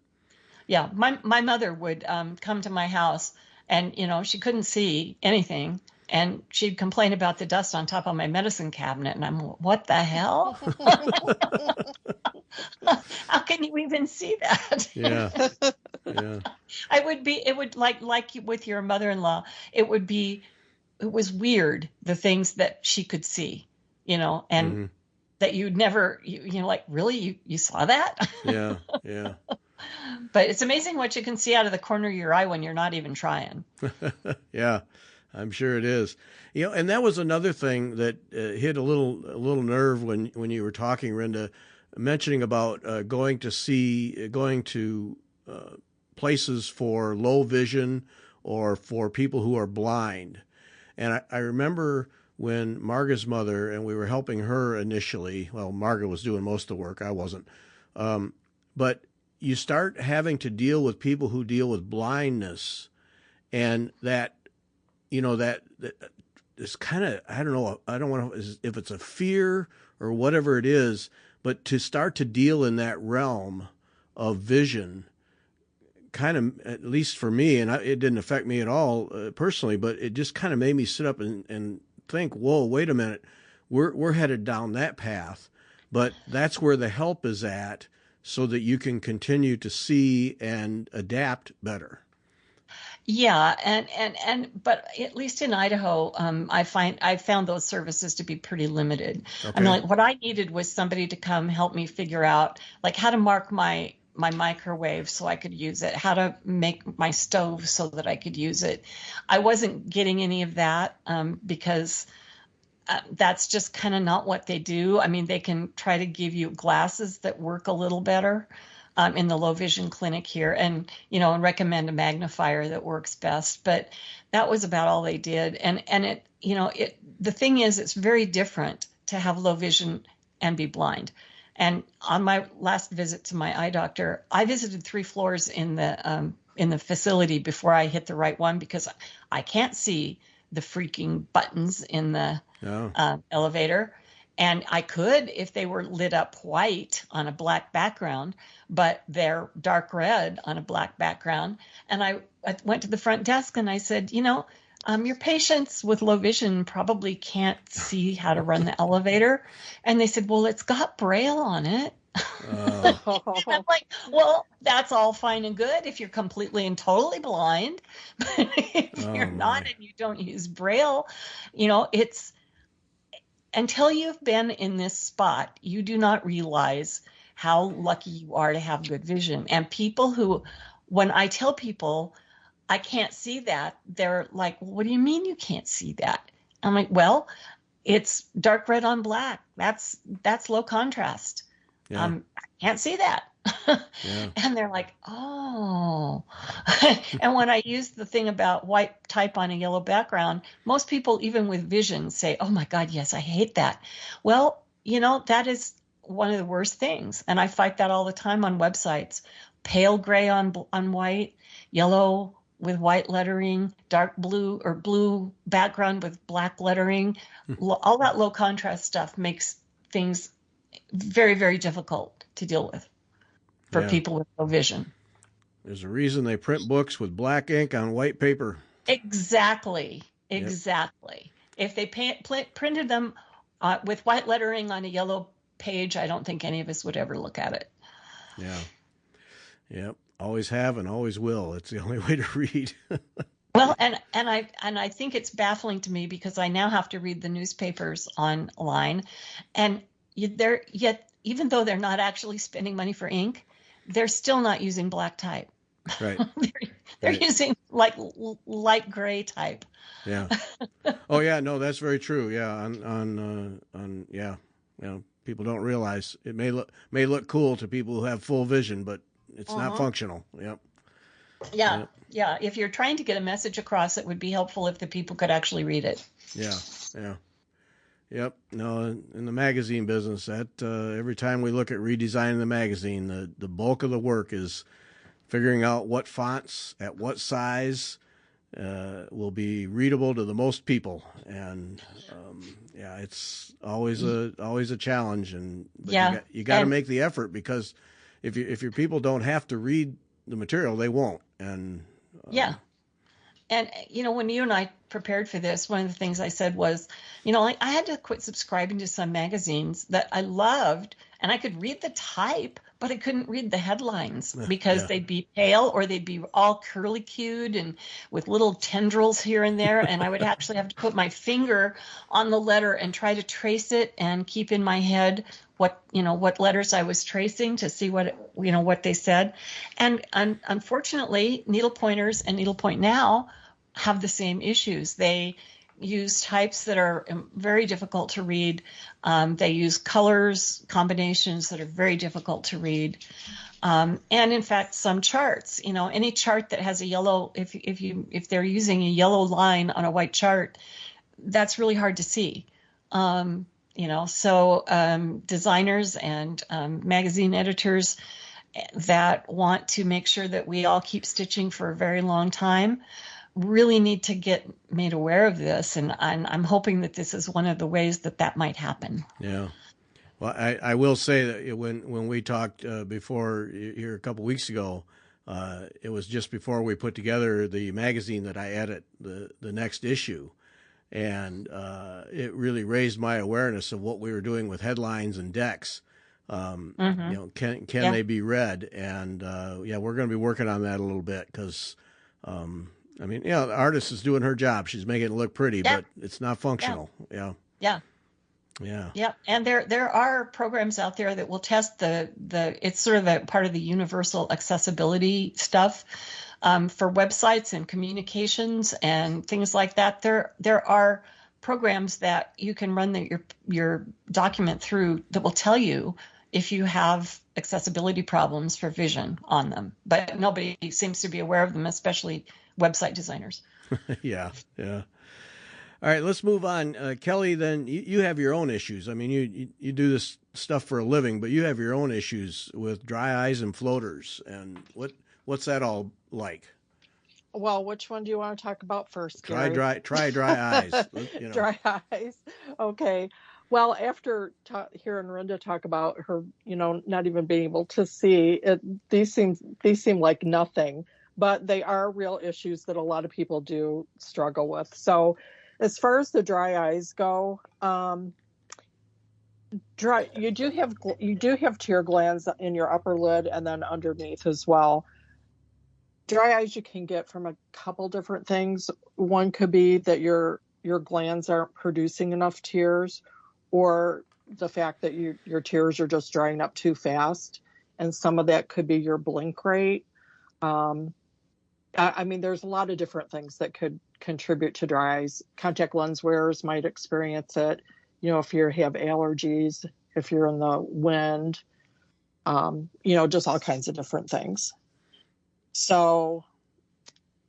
Yeah. My mother would come to my house, and, she couldn't see anything. And she'd complain about the dust on top of my medicine cabinet. And I'm, what the hell? How can you even see that? Yeah. It would like with your mother-in-law, it was weird, the things that she could see, and that you'd never, like, really, you saw that? Yeah. But it's amazing what you can see out of the corner of your eye when you're not even trying. Yeah, I'm sure it is. And that was another thing that hit a little nerve when you were talking, Renda, mentioning about going to places for low vision or for people who are blind. And I remember when Marga's mother, and we were helping her initially. Well, Marga was doing most of the work. I wasn't. But you start having to deal with people who deal with blindness, and that is kind of, I don't know, I don't want to, if it's a fear or whatever it is, but to start to deal in that realm of vision, kind of, at least for me, and it didn't affect me at all personally, but it just kind of made me sit up and think, whoa, wait a minute, we're headed down that path, but that's where the help is at, so that you can continue to see and adapt better. Yeah, but at least in Idaho, I found those services to be pretty limited. Okay. I mean, like, what I needed was somebody to come help me figure out, like, how to mark my microwave so I could use it, how to make my stove so that I could use it. I wasn't getting any of that because that's just kind of not what they do. I mean, they can try to give you glasses that work a little better in the low vision clinic here, and recommend a magnifier that works best. But that was about all they did. And the thing is, it's very different to have low vision and be blind. And on my last visit to my eye doctor, I visited 3 floors in the facility before I hit the right one, because I can't see the freaking buttons in the elevator. And I could if they were lit up white on a black background, but they're dark red on a black background. And I went to the front desk and I said, your patients with low vision probably can't see how to run the elevator. And they said, well, it's got Braille on it. I'm like, well, that's all fine and good if you're completely and totally blind. But if you're not and you don't use Braille, until you've been in this spot, you do not realize how lucky you are to have good vision. And people who, when I tell people I can't see that, they're like, well, what do you mean you can't see that? I'm like, well, it's dark red on black. That's low contrast. Yeah. I can't see that. Yeah. And they're like, oh. And when I use the thing about white type on a yellow background, most people, even with vision, say, oh my God, yes, I hate that. Well, that is one of the worst things. And I fight that all the time on websites. Pale gray on white, yellow with white lettering, dark blue or blue background with black lettering. All that low contrast stuff makes things very, very difficult to deal with for people with low vision. There's a reason they print books with black ink on white paper. Exactly. Yep. If they printed them with white lettering on a yellow page, I don't think any of us would ever look at it. Yeah. Yep. Always have and always will. It's the only way to read. Well, and I think it's baffling to me because I now have to read the newspapers online, and yet even though they're not actually spending money for ink, they're still not using black type. Right. they're using like light gray type. Yeah. Oh yeah, no, that's very true. Yeah, on yeah, people don't realize it may look cool to people who have full vision, but it's not functional. Yep. Yeah. Yeah. If you're trying to get a message across, it would be helpful if the people could actually read it. Yeah. Yeah. Yep. No, in the magazine business, that every time we look at redesigning the magazine, the bulk of the work is figuring out what fonts at what size will be readable to the most people, and it's always a challenge. But you got to make the effort, because if your people don't have to read the material, they won't. And And, when you and I prepared for this, one of the things I said was, I had to quit subscribing to some magazines that I loved, and I could read the type, but I couldn't read the headlines because they'd be pale or they'd be all curly-cued and with little tendrils here and there. And I would actually have to put my finger on the letter and try to trace it and keep in my head what letters I was tracing to see what they said. And unfortunately, needle pointers and Needlepoint Now have the same issues. They use types that are very difficult to read. They use colors combinations that are very difficult to read. And in fact, some charts, any chart that has a yellow, if they're using a yellow line on a white chart, that's really hard to see. So designers and magazine editors that want to make sure that we all keep stitching for a very long time really need to get made aware of this, and I'm hoping that this is one of the ways that might happen. Yeah. Well, I will say that when we talked before here a couple weeks ago, it was just before we put together the magazine that I edit the next issue. And it really raised my awareness of what we were doing with headlines and decks. Can they be read? And we're going to be working on that a little bit, because the artist is doing her job. She's making it look pretty, but it's not functional. Yeah. And there are programs out there that will test it's sort of a part of the universal accessibility stuff. For websites and communications and things like that, there are programs that you can run your document through that will tell you if you have accessibility problems for vision on them. But nobody seems to be aware of them, especially website designers. Yeah. All right, let's move on. Kelly, then you have your own issues. I mean, you do this stuff for a living, but you have your own issues with dry eyes and floaters. And what's that all like? Well, which one do you want to talk about first, Gary? Try dry eyes. Dry eyes. Okay. Well, after hearing Rhonda talk about her, not even being able to see, these seem like nothing, but they are real issues that a lot of people do struggle with. So, as far as the dry eyes go, you do have tear glands in your upper lid and then underneath as well. Dry eyes you can get from a couple different things. One could be that your glands aren't producing enough tears, or the fact that your tears are just drying up too fast. And some of that could be your blink rate. I mean, there's a lot of different things that could contribute to dry eyes. Contact lens wearers might experience it. If you have allergies, if you're in the wind, just all kinds of different things. So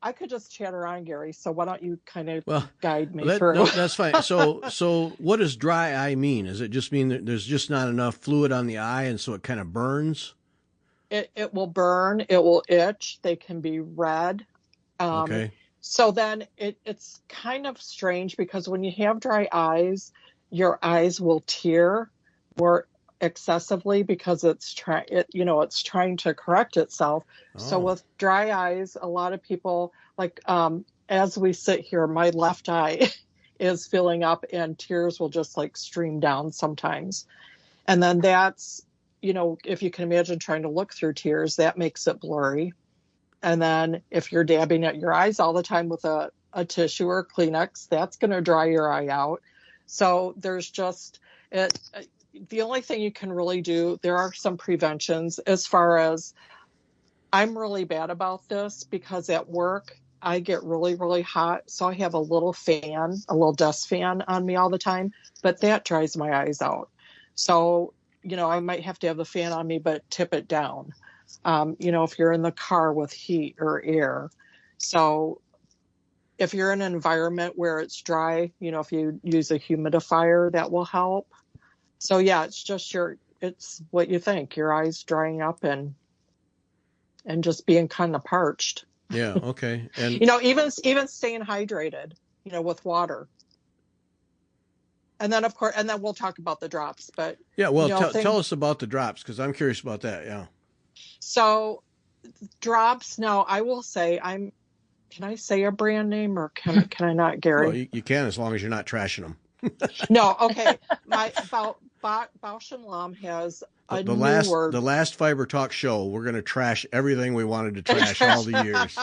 I could just chat around, Gary. So why don't you kind of guide me through? No, that's fine. So what does dry eye mean? Does it just mean that there's just not enough fluid on the eye, and so it kind of burns? It will burn. It will itch. They can be red. Okay. So then it's kind of strange because when you have dry eyes, your eyes will tear more excessively because it's trying to correct itself. So with dry eyes, a lot of people, like as we sit here, my left eye is filling up and tears will just like stream down sometimes. And then that's, if you can imagine trying to look through tears, that makes it blurry. And then if you're dabbing at your eyes all the time with a tissue or a Kleenex, that's going to dry your eye out. So there's just the only thing you can really do, there are some preventions as far as, I'm really bad about this because at work I get really, really hot. So I have a little desk fan on me all the time, but that dries my eyes out. So, I might have to have the fan on me, but tip it down. If you're in the car with heat or air. So if you're in an environment where it's dry, if you use a humidifier, that will help. So yeah, it's just it's what you think, your eyes drying up and just being kind of parched. Yeah. Okay. And even staying hydrated, with water. And then we'll talk about the drops, but yeah, well, tell us about the drops, because I'm curious about that. Yeah. So drops. Now I will say can I say a brand name or can I not, Gary? Well, you can, as long as you're not trashing them. No. Okay. Bausch and Lomb has a the new word. The last Fiber Talk show, we're going to trash everything we wanted to trash all the years.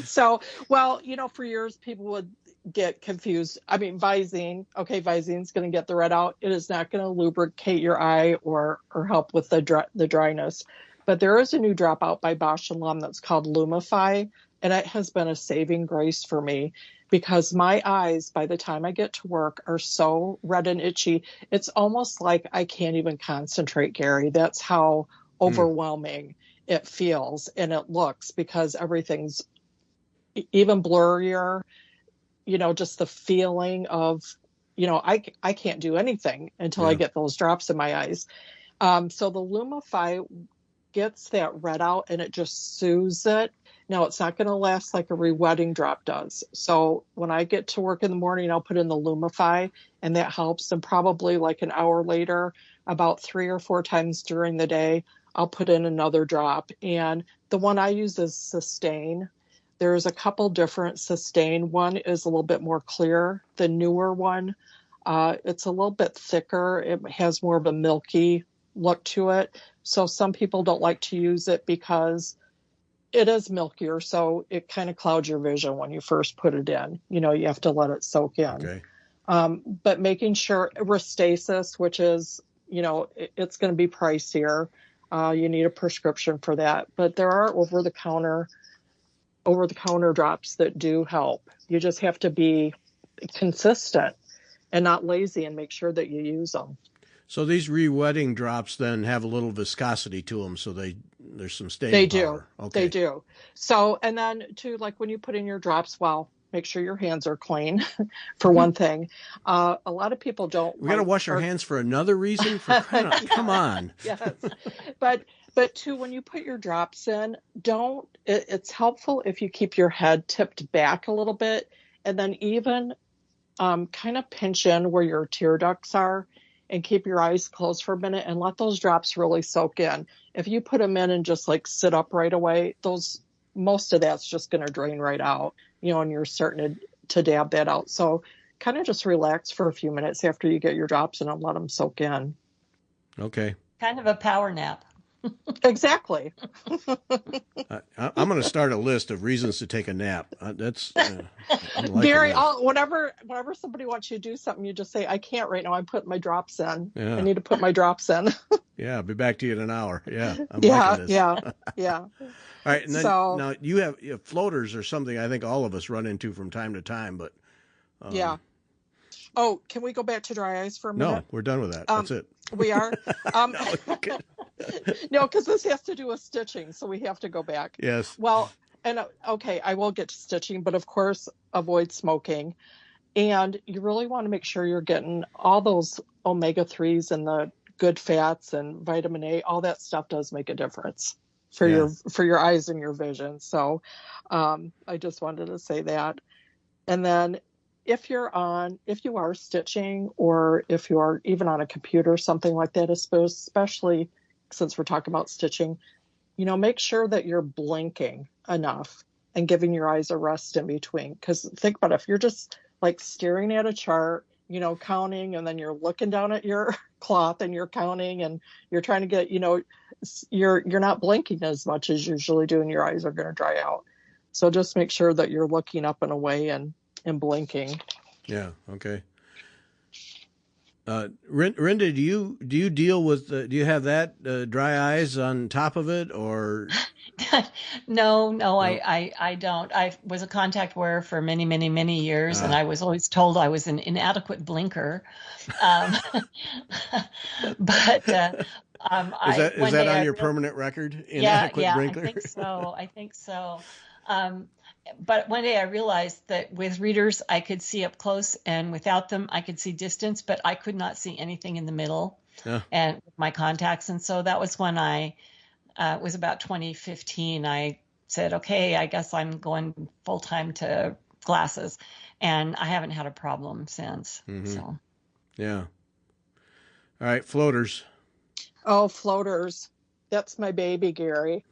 So, for years people would get confused. I mean, Visine. Okay, Visine's going to get the red out. It is not going to lubricate your eye or help with the dryness. But there is a new dropout by Bausch and Lomb that's called Lumify, and it has been a saving grace for me because my eyes, by the time I get to work, are so red and itchy. It's almost like I can't even concentrate, Gary. That's how overwhelming it feels and it looks, because everything's even blurrier. Just the feeling of, I can't do anything until I get those drops in my eyes. So the Lumify gets that red out and it just soothes it. Now, it's not going to last like a re-wetting drop does. So when I get to work in the morning, I'll put in the Lumify and that helps. And probably like an hour later, about 3 or 4 times during the day, I'll put in another drop. And the one I use is Sustain. There's a couple different Sustain. One is a little bit more clear. The newer one, it's a little bit thicker. It has more of a milky look to it. So some people don't like to use it because it is milkier. So it kind of clouds your vision when you first put it in. You have to let it soak in. Okay. But making sure Restasis, which is, it's going to be pricier. You need a prescription for that. But there are over-the-counter drops that do help. You just have to be consistent and not lazy and make sure that you use them. So these re-wetting drops then have a little viscosity to them, so there's some staying power. Okay. They do. So, and then too, like when you put in your drops, make sure your hands are clean for one thing. A lot of people don't. We got to wash our hands for another reason? Come on. Yes. But too, when you put your drops in, it's helpful if you keep your head tipped back a little bit and then even kind of pinch in where your tear ducts are and keep your eyes closed for a minute and let those drops really soak in. If you put them in and just like sit up right away, most of that's just going to drain right out, and you're starting to dab that out. So kind of just relax for a few minutes after you get your drops in and let them soak in. Okay. Kind of a power nap. Exactly. I'm going to start a list of reasons to take a nap. I'm liking Gary, this. whenever somebody wants you to do something, you just say, I can't right now. I'm putting my drops in. I Yeah. need to put my drops in. Yeah. I'll be back to you in an hour. Yeah. I'm liking Yeah, this. yeah, yeah. All right. And then So, now you have floaters or something I think all of us run into from time to time, but yeah. Oh, can we go back to dry eyes for a no, minute? we're done with that. Um, That's it. we are. Um, No, okay. no, because this has to do with stitching, so we have to go back. Yes. Well, and okay, I will get to stitching, but of course, avoid smoking. And you really want to make sure you're getting all those omega-3s and the good fats and vitamin A. All that stuff does make a difference for Yeah. your eyes and your vision. So I just wanted to say that. And then if you are stitching, or if you are even on a computer, something like that, especially since we're talking about stitching, make sure that you're blinking enough and giving your eyes a rest in between. Because think about it, if you're just like staring at a chart, counting, and then you're looking down at your cloth and you're counting and you're trying to get, you're not blinking as much as you usually do, and your eyes are going to dry out. So just make sure that you're looking up and away and blinking. Yeah. Okay. Rinda, do you deal with do you have that dry eyes on top of it, or No, I don't. I was a contact wearer for many, many, many years, and I was always told I was an inadequate blinker. Um, but is that on your permanent record? Inadequate yeah, blinker? I think so. But one day I realized that with readers, I could see up close, and without them, I could see distance, but I could not see anything in the middle Yeah. and with my contacts. And so that was when it was about 2015. I said, okay, I guess I'm going full time to glasses, and I haven't had a problem since. Mm-hmm. So, yeah. All right, floaters. Oh, floaters. That's my baby, Gary.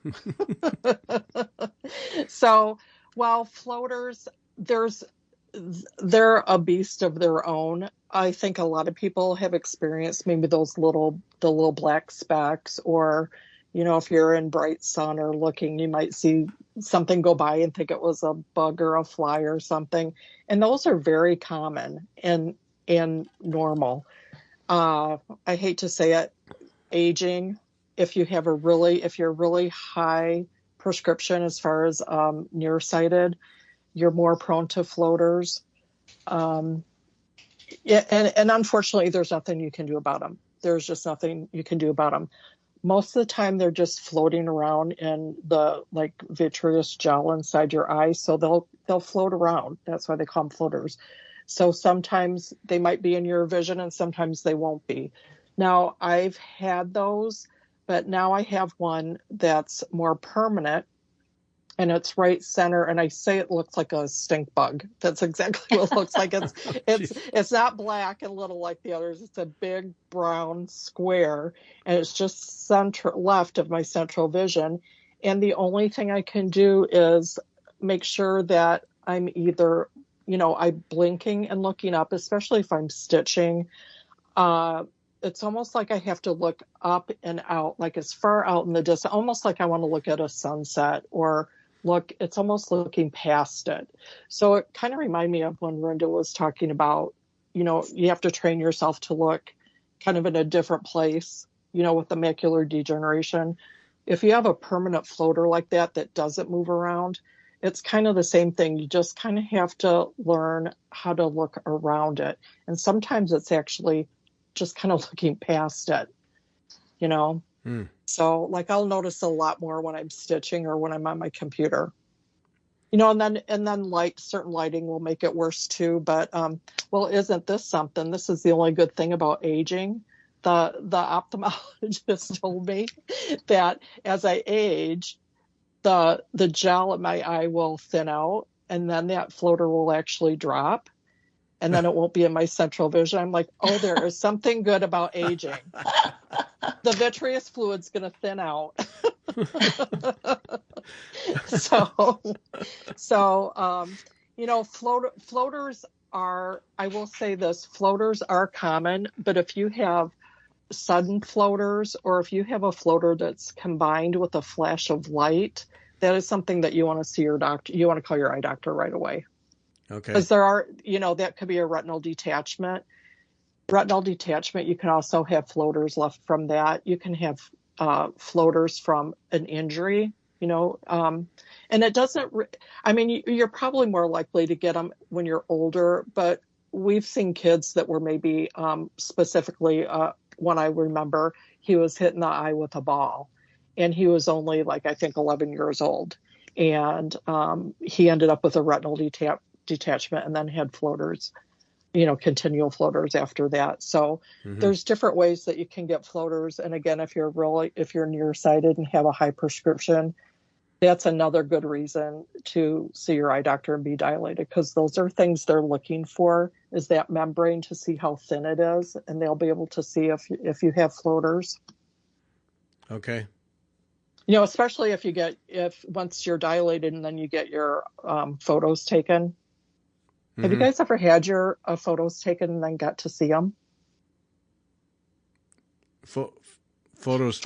So, while floaters, they're a beast of their own. I think a lot of people have experienced maybe the little black specks, or, if you're in bright sun or looking, you might see something go by and think it was a bug or a fly or something. And those are very common and normal. I hate to say it, aging, if you're really high prescription as far as nearsighted, you're more prone to floaters. And unfortunately, there's nothing you can do about them. There's just nothing you can do about them. Most of the time, they're just floating around in the vitreous gel inside your eye, so they'll float around. That's why they call them floaters. So sometimes they might be in your vision, and sometimes they won't be. Now, I've had those, but now I have one that's more permanent, and it's right center, and I say it looks like a stink bug. That's exactly what it looks like. It's not black and little like the others. It's a big brown square, and it's just left of my central vision. And the only thing I can do is make sure that I'm either, I'm blinking and looking up, especially if I'm stitching. It's almost like I have to look up and out, like as far out in the distance, almost like I want to look at a sunset, or it's almost looking past it. So it kind of reminded me of when Rinda was talking about, you have to train yourself to look kind of in a different place, with the macular degeneration. If you have a permanent floater like that doesn't move around, it's kind of the same thing. You just kind of have to learn how to look around it. And sometimes it's actually just kind of looking past it, So I'll notice a lot more when I'm stitching or when I'm on my computer, and then certain lighting will make it worse too. But well, isn't this something? This is the only good thing about aging. The ophthalmologist told me that as I age, the gel in my eye will thin out, and then that floater will actually drop, and then it won't be in my central vision. I'm like, oh, there is something good about aging. The vitreous fluid's going to thin out. Floaters are, I will say this, floaters are common, but if you have sudden floaters, or if you have a floater that's combined with a flash of light, that is something that you want to see your doctor. You want to call your eye doctor right away. Okay. Because there are, that could be a retinal detachment. Retinal detachment, you can also have floaters left from that. You can have floaters from an injury, and it doesn't, you're probably more likely to get them when you're older, but we've seen kids that were maybe specifically, one I remember, he was hit in the eye with a ball, and he was only I think 11 years old. And he ended up with a retinal detachment and then had floaters, continual floaters after that. So there's different ways that you can get floaters. And again, if you're nearsighted and have a high prescription, that's another good reason to see your eye doctor and be dilated, because those are things they're looking for, is that membrane to see how thin it is, and they'll be able to see if you have floaters. Okay. Especially if once you're dilated and then you get your photos taken. Have you guys ever had your photos taken and then got to see them? Photos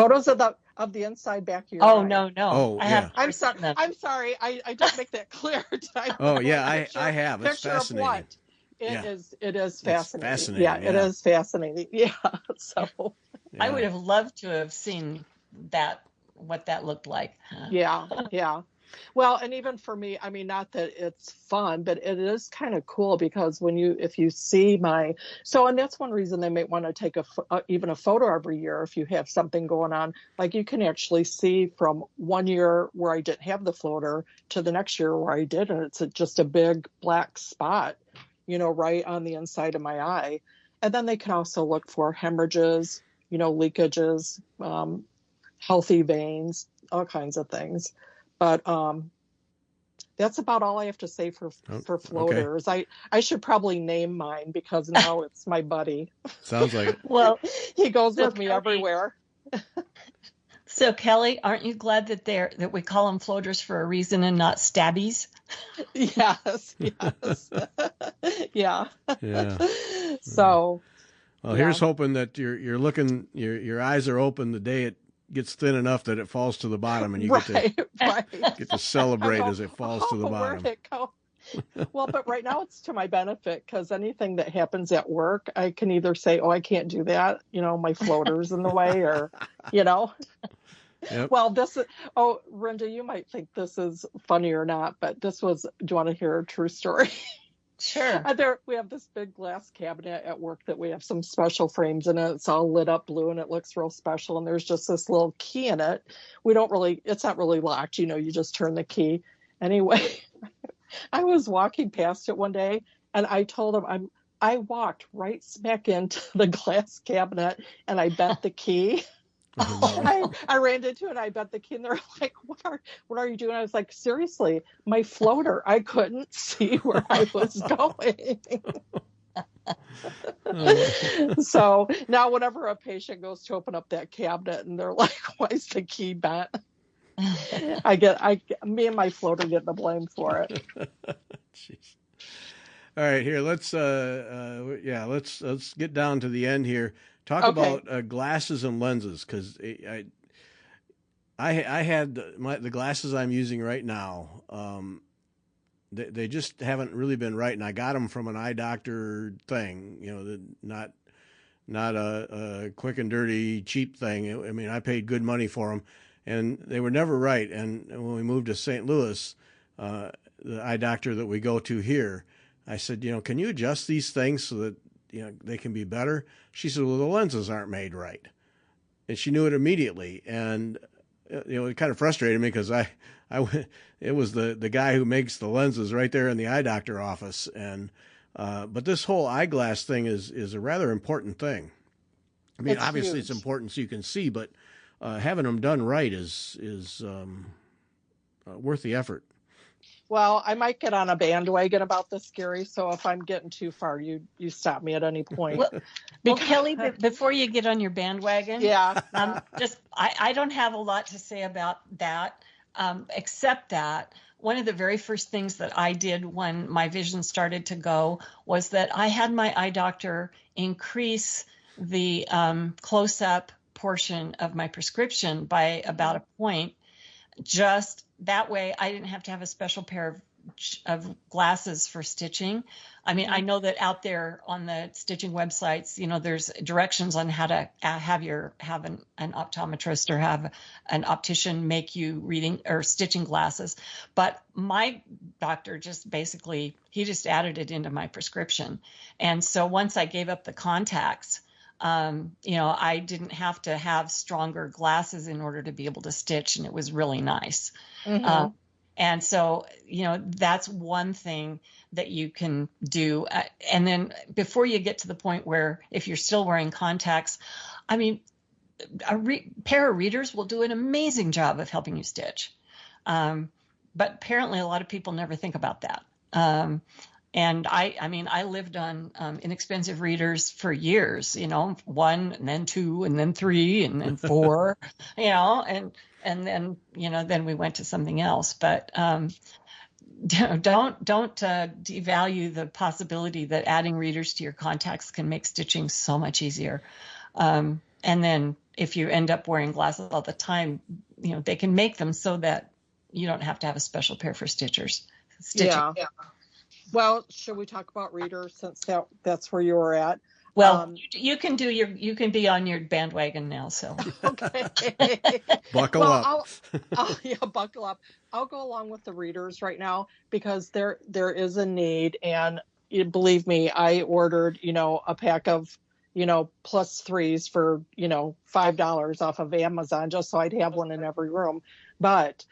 of the inside back of your eye. No. Oh, yeah. I'm sorry. I didn't make that clear. Oh, yeah, I have. It's fascinating. Of what? It is fascinating. It's fascinating. Yeah, it is fascinating. Yeah. So I would have loved to have seen what that looked like. Yeah. Well, and even for me, not that it's fun, but it is kind of cool, because if you see and that's one reason they might want to take even a photo every year if you have something going on. You can actually see from one year where I didn't have the floater to the next year where I did, and it's just a big black spot, right on the inside of my eye. And then they can also look for hemorrhages, leakages, healthy veins, all kinds of things. But that's about all I have to say for floaters. Okay. I should probably name mine, because now it's my buddy. Sounds like it. Well, he goes with me everywhere. So Kelly, aren't you glad that we call them floaters for a reason and not stabbies? Yes. Yeah. So. Well, here's hoping that you're looking, your eyes are open the day it gets thin enough that it falls to the bottom, and you get to celebrate as it falls to the bottom. Where'd it go? Well, but right now it's to my benefit, because anything that happens at work, I can either say, I can't do that, my floater's in the way, or, Yep. Well, Rhonda, you might think this is funny or not, but do you want to hear a true story? Sure. We have this big glass cabinet at work that we have some special frames in it. It's all lit up blue and it looks real special. And there's just this little key in it. It's not really locked. You just turn the key. Anyway, I was walking past it one day and I told him I walked right smack into the glass cabinet and I bent the key. I ran into it and I bent the key, and they're like, what are you doing? I was like, seriously, my floater, I couldn't see where I was going. So now whenever a patient goes to open up that cabinet and they're like, why is the key bent? Me and my floater get the blame for it. Jeez. All right, here, let's get down to the end here. Talk about glasses and lenses, because I had the glasses I'm using right now. They just haven't really been right, and I got them from an eye doctor thing. Not a quick and dirty cheap thing. I paid good money for them, and they were never right. And when we moved to St. Louis, the eye doctor that we go to here, I said, can you adjust these things so that they can be better? She said, well, the lenses aren't made right. And she knew it immediately. And, it kind of frustrated me, because it was the guy who makes the lenses right there in the eye doctor office. And, but this whole eyeglass thing is a rather important thing. Obviously it's important so you can see, but, having them done right is worth the effort. Well, I might get on a bandwagon about this, Gary. So if I'm getting too far, you stop me at any point. Well, Kelly, before you get on your bandwagon, I don't have a lot to say about that, except that one of the very first things that I did when my vision started to go was that I had my eye doctor increase the close-up portion of my prescription by about a point. Just that way, I didn't have to have a special pair of glasses for stitching. I mean, I know that out there on the stitching websites, there's directions on how to have an optometrist or have an optician make you reading or stitching glasses. But my doctor he just added it into my prescription. And so once I gave up the contacts, I didn't have to have stronger glasses in order to be able to stitch, and it was really nice. Mm-hmm. And so, that's one thing that you can do. And then before you get to the point where if you're still wearing contacts, I mean, pair of readers will do an amazing job of helping you stitch. But apparently a lot of people never think about that. And I lived on inexpensive readers for years, one and then two and then three and then four, and then, then we went to something else. But don't devalue the possibility that adding readers to your contacts can make stitching so much easier. And then if you end up wearing glasses all the time, they can make them so that you don't have to have a special pair for stitching. Yeah. Well, should we talk about readers since that's where you were at? Well, you can be on your bandwagon now. So okay, buckle up. Buckle up. I'll go along with the readers right now because there is a need, and believe me, I ordered a pack of plus threes for $5 off of Amazon just so I'd have one in every room. But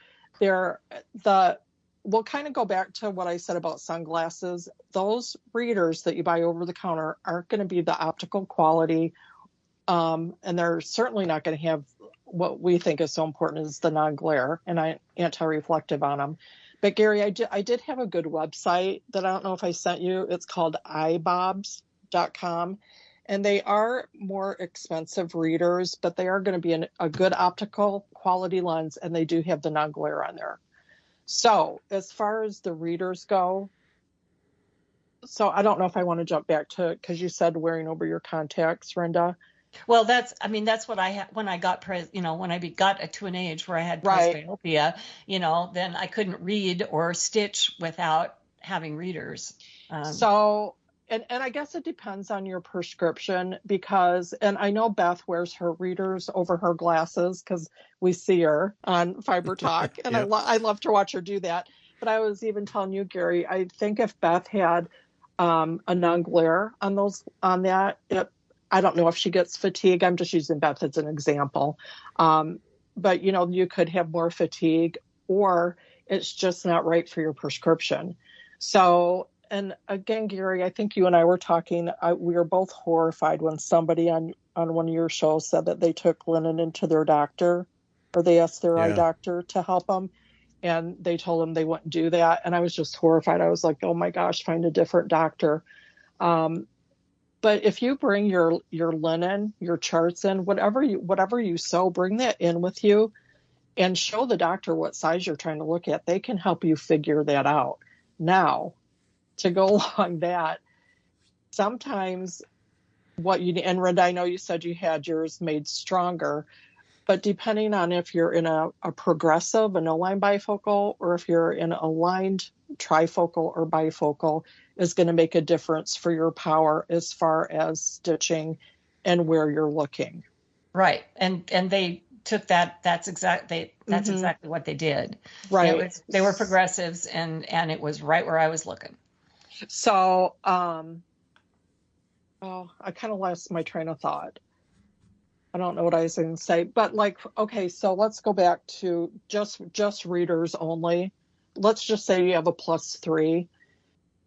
we'll kind of go back to what I said about sunglasses. Those readers that you buy over the counter aren't going to be the optical quality, and they're certainly not going to have what we think is so important is the non-glare and anti-reflective on them. But Gary, I did have a good website that I don't know if I sent you. It's called eyebobs.com, and they are more expensive readers, but they are going to be a good optical quality lens, and they do have the non-glare on there. So as far as the readers go, so I don't know if I want to jump back to it because you said wearing over your contacts, Renda. Well, that's what I had when I got when I got to an age where I had Right. presbyopia, then I couldn't read or stitch without having readers. And I guess it depends on your prescription and I know Beth wears her readers over her glasses because we see her on Fiber Talk, and yep. I love to watch her do that. But I was even telling you, Gary, I think if Beth had a non-glare on that, I don't know if she gets fatigue. I'm just using Beth as an example. But, you could have more fatigue, or it's just not right for your prescription. So, and again, Gary, I think you and I were talking, we were both horrified when somebody on one of your shows said that they took Lennon into their doctor, or they asked their eye doctor to help them, and they told them they wouldn't do that. And I was just horrified. I was like, oh my gosh, find a different doctor. But if you bring your linen, your charts in, whatever you sew, bring that in with you and show the doctor what size you're trying to look at. They can help you figure that out. Now, to go along that, sometimes what you, and Renda, I know you said you had yours made stronger, but depending on if you're in a progressive, a no-line bifocal, or if you're in a lined trifocal or bifocal, is going to make a difference for your power as far as stitching and where you're looking. Right. And they took that. That's exactly what they did. Right. They were progressives, and it was right where I was looking. So, I kind of lost my train of thought. I don't know what I was going to say, but okay, so let's go back to just readers only. Let's just say you have a +3,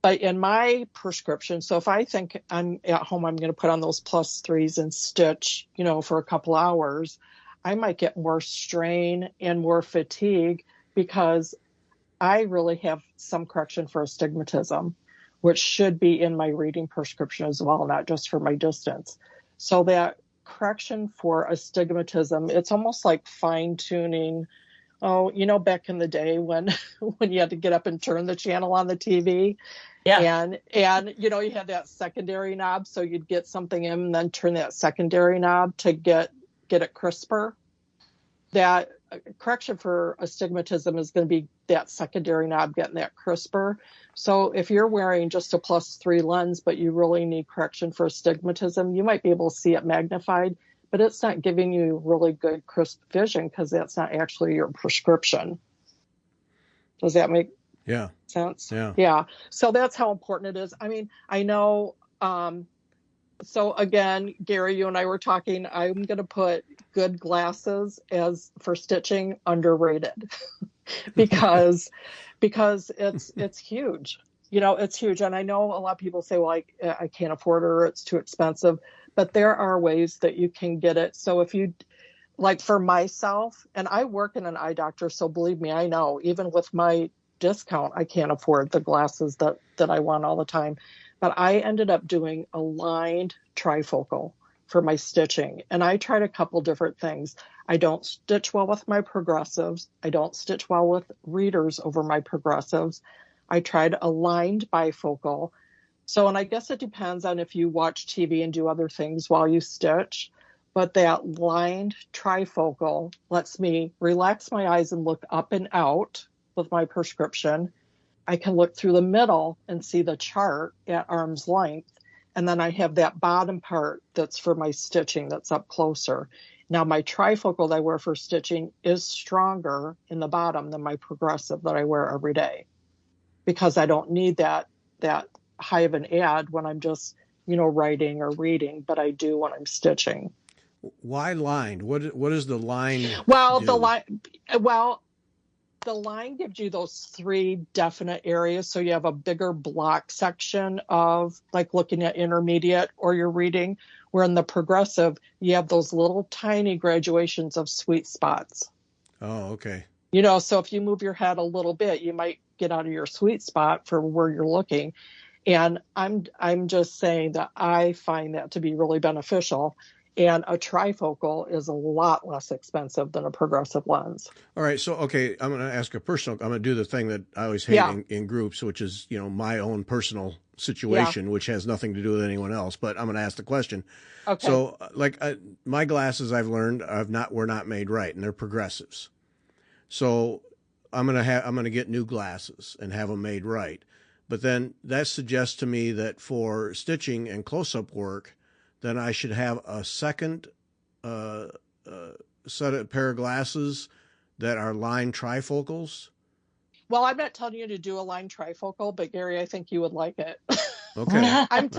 but in my prescription, so if I think I'm at home, I'm going to put on those +3s and stitch, for a couple hours, I might get more strain and more fatigue because I really have some correction for astigmatism, which should be in my reading prescription as well, not just for my distance. So that correction for astigmatism, it's almost like fine tuning Oh, back in the day when when you had to get up and turn the channel on the TV, Yeah. and you had that secondary knob, so you'd get something in and then turn that secondary knob to get it crisper. That correction for astigmatism is going to be that secondary knob getting that crisper. So if you're wearing just a +3 lens, but you really need correction for astigmatism, you might be able to see it magnified, but it's not giving you really good crisp vision because that's not actually your prescription. Does that make sense? Yeah. So that's how important it is. I mean, I know. So again, Gary, you and I were talking. I'm going to put good glasses as for stitching underrated because it's huge. It's huge. And I know a lot of people say, well, I can't afford it or it's too expensive. But there are ways that you can get it. So if you, like for myself, and I work in an eye doctor, so believe me, I know, even with my discount, I can't afford the glasses that I want all the time. But I ended up doing a lined trifocal for my stitching. And I tried a couple different things. I don't stitch well with my progressives. I don't stitch well with readers over my progressives. I tried a lined bifocal. So, and I guess it depends on if you watch TV and do other things while you stitch. But that lined trifocal lets me relax my eyes and look up and out with my prescription. I can look through the middle and see the chart at arm's length. And then I have that bottom part that's for my stitching that's up closer. Now, my trifocal that I wear for stitching is stronger in the bottom than my progressive that I wear every day because I don't need that high of an ad when I'm just, writing or reading, but I do when I'm stitching. Why lined? What is the line? Well, the line gives you those 3 definite areas. So you have a bigger block section of like looking at intermediate or you're reading, where in the progressive, you have those little tiny graduations of sweet spots. Oh, okay. So if you move your head a little bit, you might get out of your sweet spot for where you're looking. And I'm just saying that I find that to be really beneficial. And a trifocal is a lot less expensive than a progressive lens. All right. So, okay, I'm going to ask I'm going to do the thing that I always hate in groups, which is, my own personal situation, which has nothing to do with anyone else. But I'm going to ask the question. Okay. So, my glasses, I've learned were not made right, and they're progressives. So I'm going to get new glasses and have them made right. But then that suggests to me that for stitching and close-up work, then I should have a second set of pair of glasses that are lined trifocals. Well, I'm not telling you to do a lined trifocal, but Gary, I think you would like it. Okay. I'm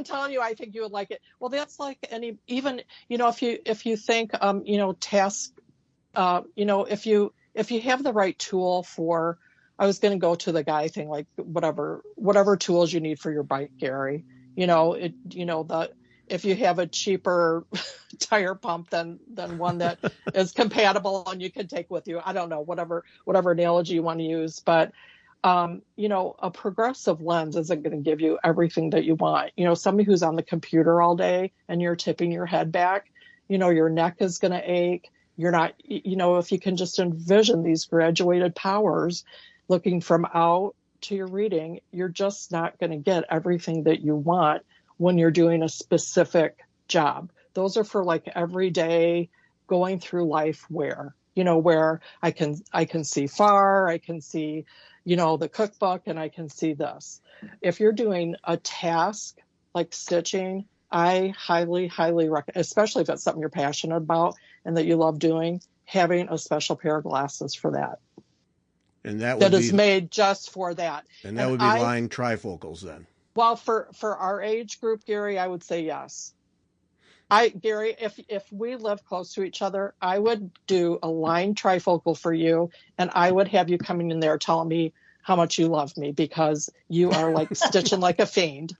telling you, I think you would like it. Well, that's like even if you think task, if you have the right tool for, I was going to go to the guy thing, like whatever tools you need for your bike, Gary. If you have a cheaper tire pump than one that is compatible and you can take with you, I don't know, whatever analogy you want to use, but a progressive lens isn't going to give you everything that you want. Somebody who's on the computer all day and you're tipping your head back, your neck is going to ache. You're not, if you can just envision these graduated powers looking from out to your reading, you're just not going to get everything that you want when you're doing a specific job. Those are for like everyday going through life where I can see far, I can see, the cookbook, and I can see this. If you're doing a task like stitching, I highly, highly recommend, especially if it's something you're passionate about and that you love doing, having a special pair of glasses for that. And that is made just for that. And that would be lined trifocals then. Well, for our age group, Gary, I would say yes. Gary, if we live close to each other, I would do a lined trifocal for you, and I would have you coming in there telling me how much you love me because you are like stitching like a fiend.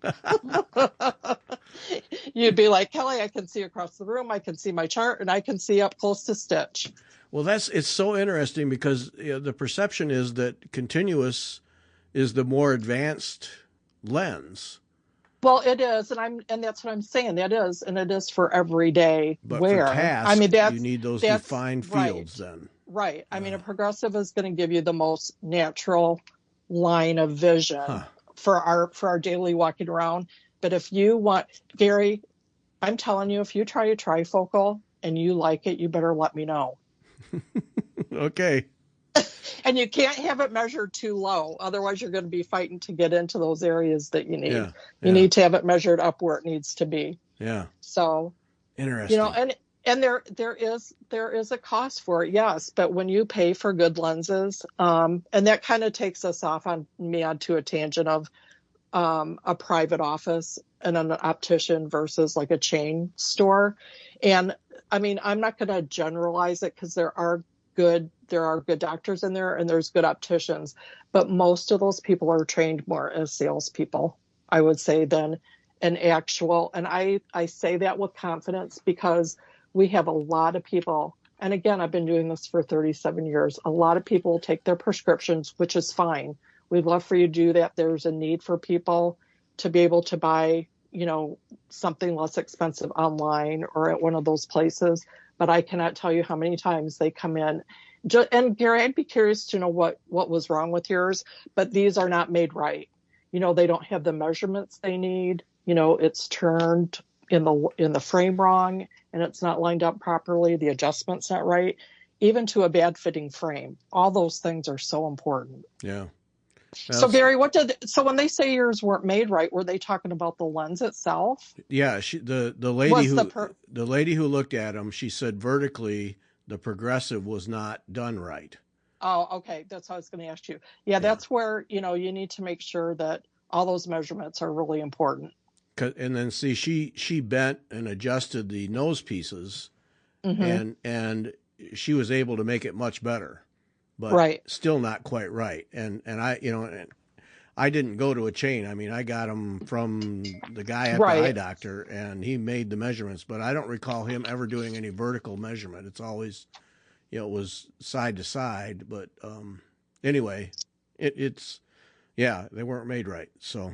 You'd be like, Kelly, I can see across the room, I can see my chart, and I can see up close to stitch. Well, it's so interesting because the perception is that continuous is the more advanced lens. Well, it is, and that's what I'm saying. That is, and it is for everyday but wear. For tasks, you need those defined fields then. Right. I mean, a progressive is going to give you the most natural line of vision for our daily walking around. But if you want, Gary, I'm telling you, if you try a trifocal and you like it, you better let me know. Okay. And you can't have it measured too low. Otherwise, you're going to be fighting to get into those areas that you need. Yeah. You need to have it measured up where it needs to be. Yeah. So, interesting. And there is a cost for it, yes. But when you pay for good lenses, and that kind of takes us off on me onto a tangent of a private office and an optician versus like a chain store. And I mean, I'm not going to generalize it because there are good doctors in there and there's good opticians, but most of those people are trained more as salespeople, I would say, than an actual. And I say that with confidence because we have a lot of people. And again, I've been doing this for 37 years. A lot of people take their prescriptions, which is fine. We'd love for you to do that. There's a need for people to be able to buy, something less expensive online or at one of those places. But I cannot tell you how many times they come in. And Gary, I'd be curious to know what was wrong with yours, but these are not made right. They don't have the measurements they need. It's turned in the frame wrong and it's not lined up properly. The adjustment's not right, even to a bad fitting frame. All those things are so important. Yeah. So Gary, so when they say yours weren't made right, were they talking about the lens itself? Yeah, the lady who looked at them, she said vertically the progressive was not done right. Oh, okay. That's what I was going to ask you. Yeah, that's where you need to make sure that all those measurements are really important. And then see, she bent and adjusted the nose pieces, and she was able to make it much better. But still not quite right. And I didn't go to a chain. I mean, I got them from the guy at the eye doctor, and he made the measurements. But I don't recall him ever doing any vertical measurement. It's always, it was side to side. But anyway, it's they weren't made right. So.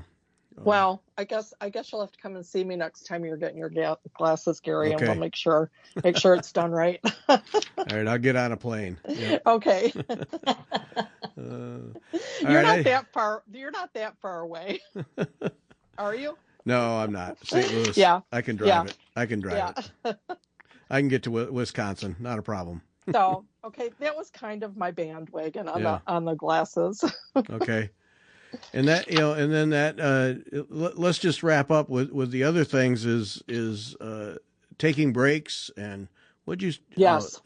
Well, I guess you'll have to come and see me next time you're getting your glasses, Gary, and we'll make sure it's done right. All right, I'll get on a plane. Yep. Okay. You're not that far away, are you? No, I'm not. St. Louis. Yeah. I can drive it. I can drive it. I can get to Wisconsin. Not a problem. So, okay, that was kind of my bandwagon on the glasses. Okay. And that, and then that, let's just wrap up with the other things is taking breaks and what'd you, yes.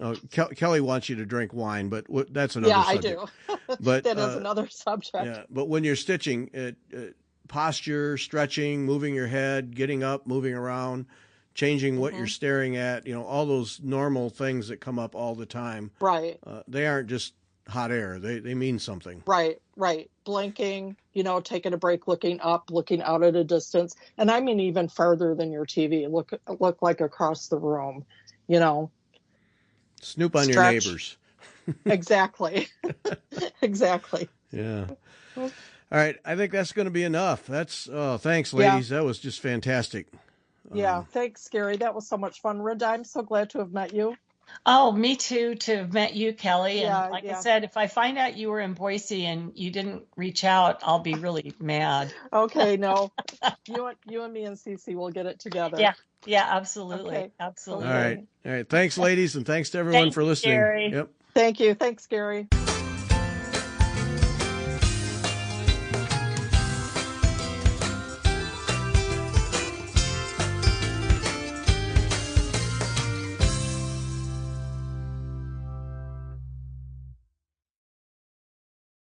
Kelly wants you to drink wine, but that's another subject. Yeah, I do. But that is another subject. Yeah. But when you're stitching, posture, stretching, moving your head, getting up, moving around, changing what you're staring at, all those normal things that come up all the time. Right. They aren't just hot air. They mean something. Right. Blinking, taking a break, looking up, looking out at a distance. And I mean, even farther than your TV, look like across the room, Snoop on your neighbors. Exactly. Exactly. Yeah. All right. I think that's going to be enough. Thanks, ladies. Yeah. That was just fantastic. Yeah. Thanks, Gary. That was so much fun. Rinda, I'm so glad to have met you. Oh, me too, to have met you, Kelly. And I said, if I find out you were in Boise and you didn't reach out, I'll be really mad. Okay, no. You and me and Cece will get it together. Yeah, absolutely. Okay. Absolutely. All right. Thanks, ladies, and thanks to everyone for listening. Gary. Yep. Thank you. Thanks, Gary.